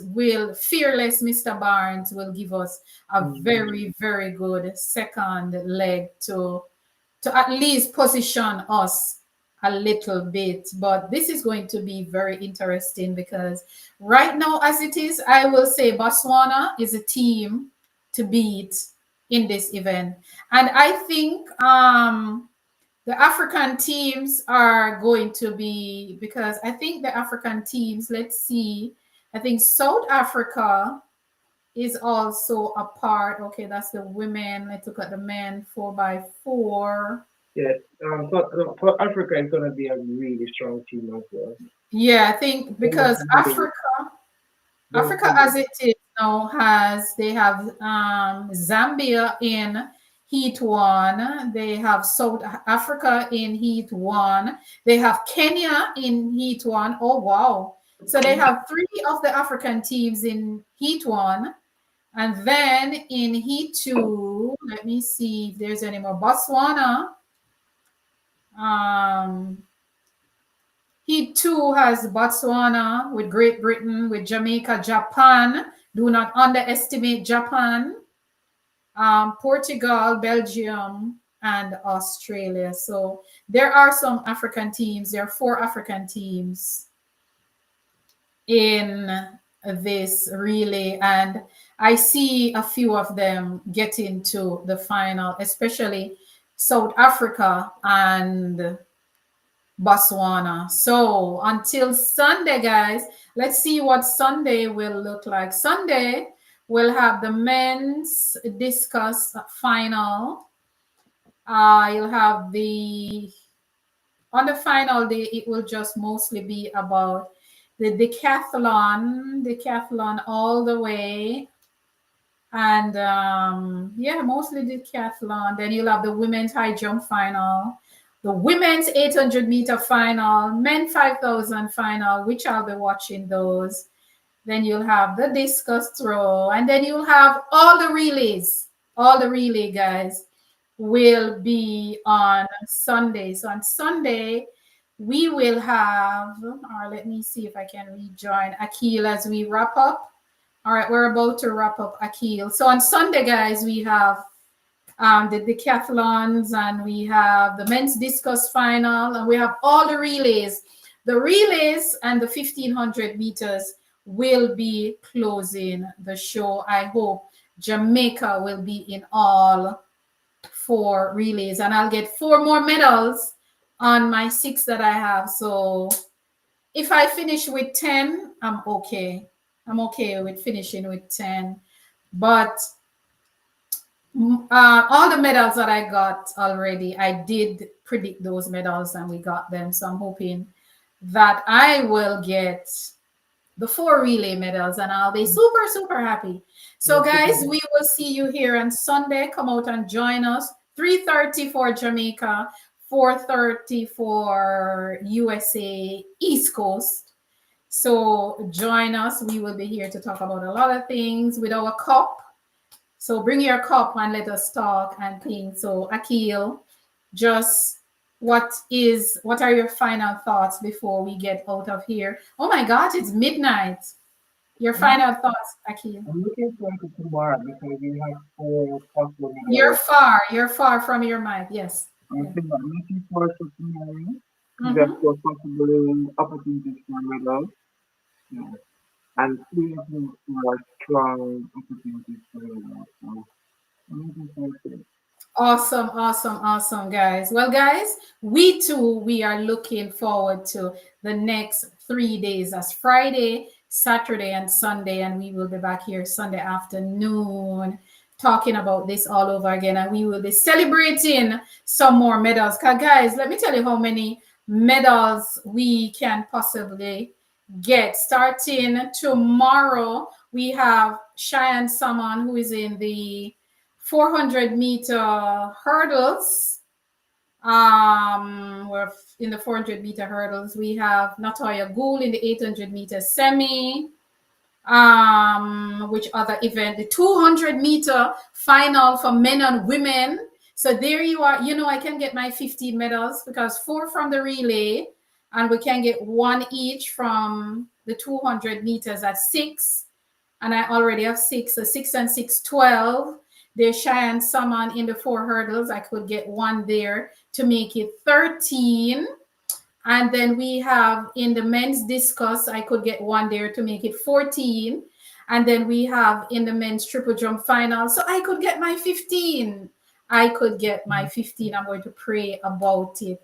Mr. Barnes will give us a Mm-hmm. very, very good second leg to at least position us a little bit. But this is going to be very interesting because right now, as it is, I will say Botswana is a team to beat in this event. And I think the African teams are going to be, because I think the African teams, let's see, I think South Africa is also a part. Okay, that's the women. Let's look at the men 4x4. Yes. For Africa, it's gonna be a really strong team as well. Yeah, I think They're not because gonna be. They're Africa gonna as it is now they have Zambia in Heat 1, they have South Africa in Heat 1, they have Kenya in Heat 1. Oh wow. So they have three of the African teams in Heat 1. And then in Heat 2, let me see if there's any more. Botswana. Um, Heat 2 has Botswana with Great Britain, with Jamaica, Japan. Do not underestimate Japan. Portugal, Belgium, and Australia. So there are some African teams. There are 4 African teams in this relay, and I see a few of them getting to the final, especially South Africa and Botswana. So until Sunday, guys, let's see what Sunday will look like. Sunday, we'll have the men's discus final. You'll have on the final day, it will just mostly be about the decathlon all the way. And yeah, mostly decathlon. Then you'll have the women's high jump final, the women's 800-meter final, men 5,000 final, which I'll be watching those. Then you'll have the discus throw, and then you'll have all the relays. All the relay guys will be on Sunday. So on Sunday, we will have, or let me see if I can rejoin Akil as we wrap up. All right, we're about to wrap up, Akil. So on Sunday, guys, we have the decathlons, and we have the men's discus final, and we have all the relays. The relays and the 1,500 meters will be closing the show. I hope Jamaica will be in all 4 relays, and I'll get 4 more medals on my 6 that I have. So if I finish with 10, I'm okay. I'm okay with finishing with 10. But all the medals that I got already, I did predict those medals and we got them. So I'm hoping that I will get the 4 relay medals and I'll be super, super happy. So guys, we will see you here on Sunday. Come out and join us. 3:30 for Jamaica, 4:30 for USA East Coast. So join us. We will be here to talk about a lot of things with our cup. So bring your cup and let us talk and think. So Akil, just what are your final thoughts before we get out of here? Oh my God, it's midnight. Your final thoughts, Akil. I'm looking forward to tomorrow because we have 4 possible You're medals. far from your mic. Yes. I'm looking forward to tomorrow. We have Mm-hmm. 4 possible opportunities for medals. Yeah. And 3 of them are strong opportunities for medals. So I'm looking forward to it. Awesome, awesome, awesome, guys. Well, guys, we are looking forward to the next 3 days. That's Friday, Saturday, and Sunday. And we will be back here Sunday afternoon talking about this all over again. And we will be celebrating some more medals. Because, guys, let me tell you how many medals we can possibly get. Starting tomorrow, we have Cheyenne Salmon, who is in the 400-meter hurdles. We're in the 400-meter hurdles. We have Natoya Gould in the 800-meter semi. Which other event? The 200-meter final for men and women. So there you are. You know, I can get my 15 medals because 4 from the relay, and we can get 1 each from the 200 meters at 6. And I already have 6. So 6 and 6, 12. There's Cheyenne Summon in the 4 hurdles. I could get 1 there to make it 13. And then we have in the men's discus, I could get 1 there to make it 14. And then we have in the men's triple jump final. So I could get my 15. I could get my 15. I'm going to pray about it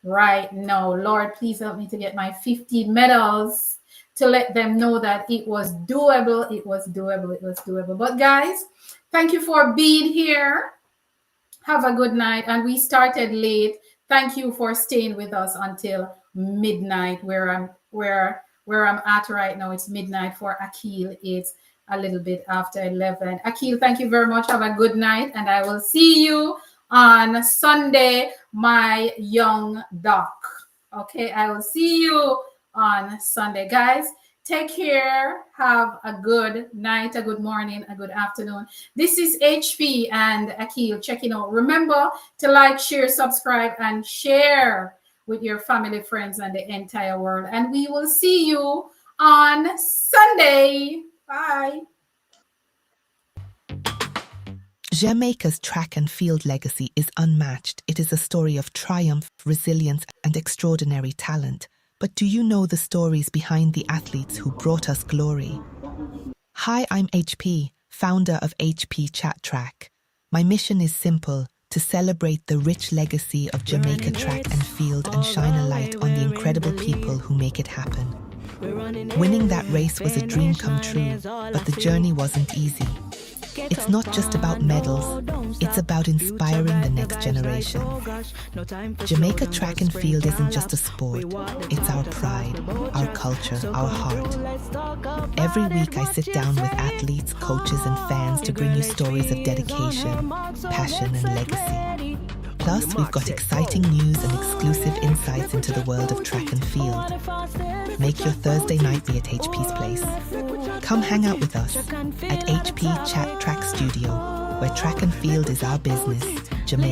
right now. Lord, please help me to get my 15 medals, to let them know that it was doable. It was doable. It was doable. But guys, thank you for being here. Have a good night. And we started late. Thank you for staying with us until midnight, where I'm at right now. It's midnight for Akil. It's a little bit after 11. Akil, thank you very much. Have a good night, and I will see you on Sunday, my young duck. Okay, I will see you on Sunday. Guys, take care. Have a good night, a good morning, a good afternoon. This is HP and Akil checking out. Remember to like, share, subscribe, and share with your family, friends, and the entire world. And we will see you on Sunday. Bye. Jamaica's track and field legacy is unmatched. It is a story of triumph, resilience, and extraordinary talent. But do you know the stories behind the athletes who brought us glory? Hi, I'm HP, founder of HP Chat Track. My mission is simple: to celebrate the rich legacy of Jamaica track and field and shine a light on the incredible people who make it happen. Winning that race was a dream come true, but the journey wasn't easy. It's not just about medals, it's about inspiring the next generation. Jamaica track and field isn't just a sport, it's our pride, our culture, our heart. Every week I sit down with athletes, coaches and fans to bring you stories of dedication, passion and legacy. Plus, we've got exciting news and exclusive insights into the world of track and field. Make your Thursday night be at HP's place. Come hang out with us at HP Chat Track Studio, where track and field is our business. Jamaica.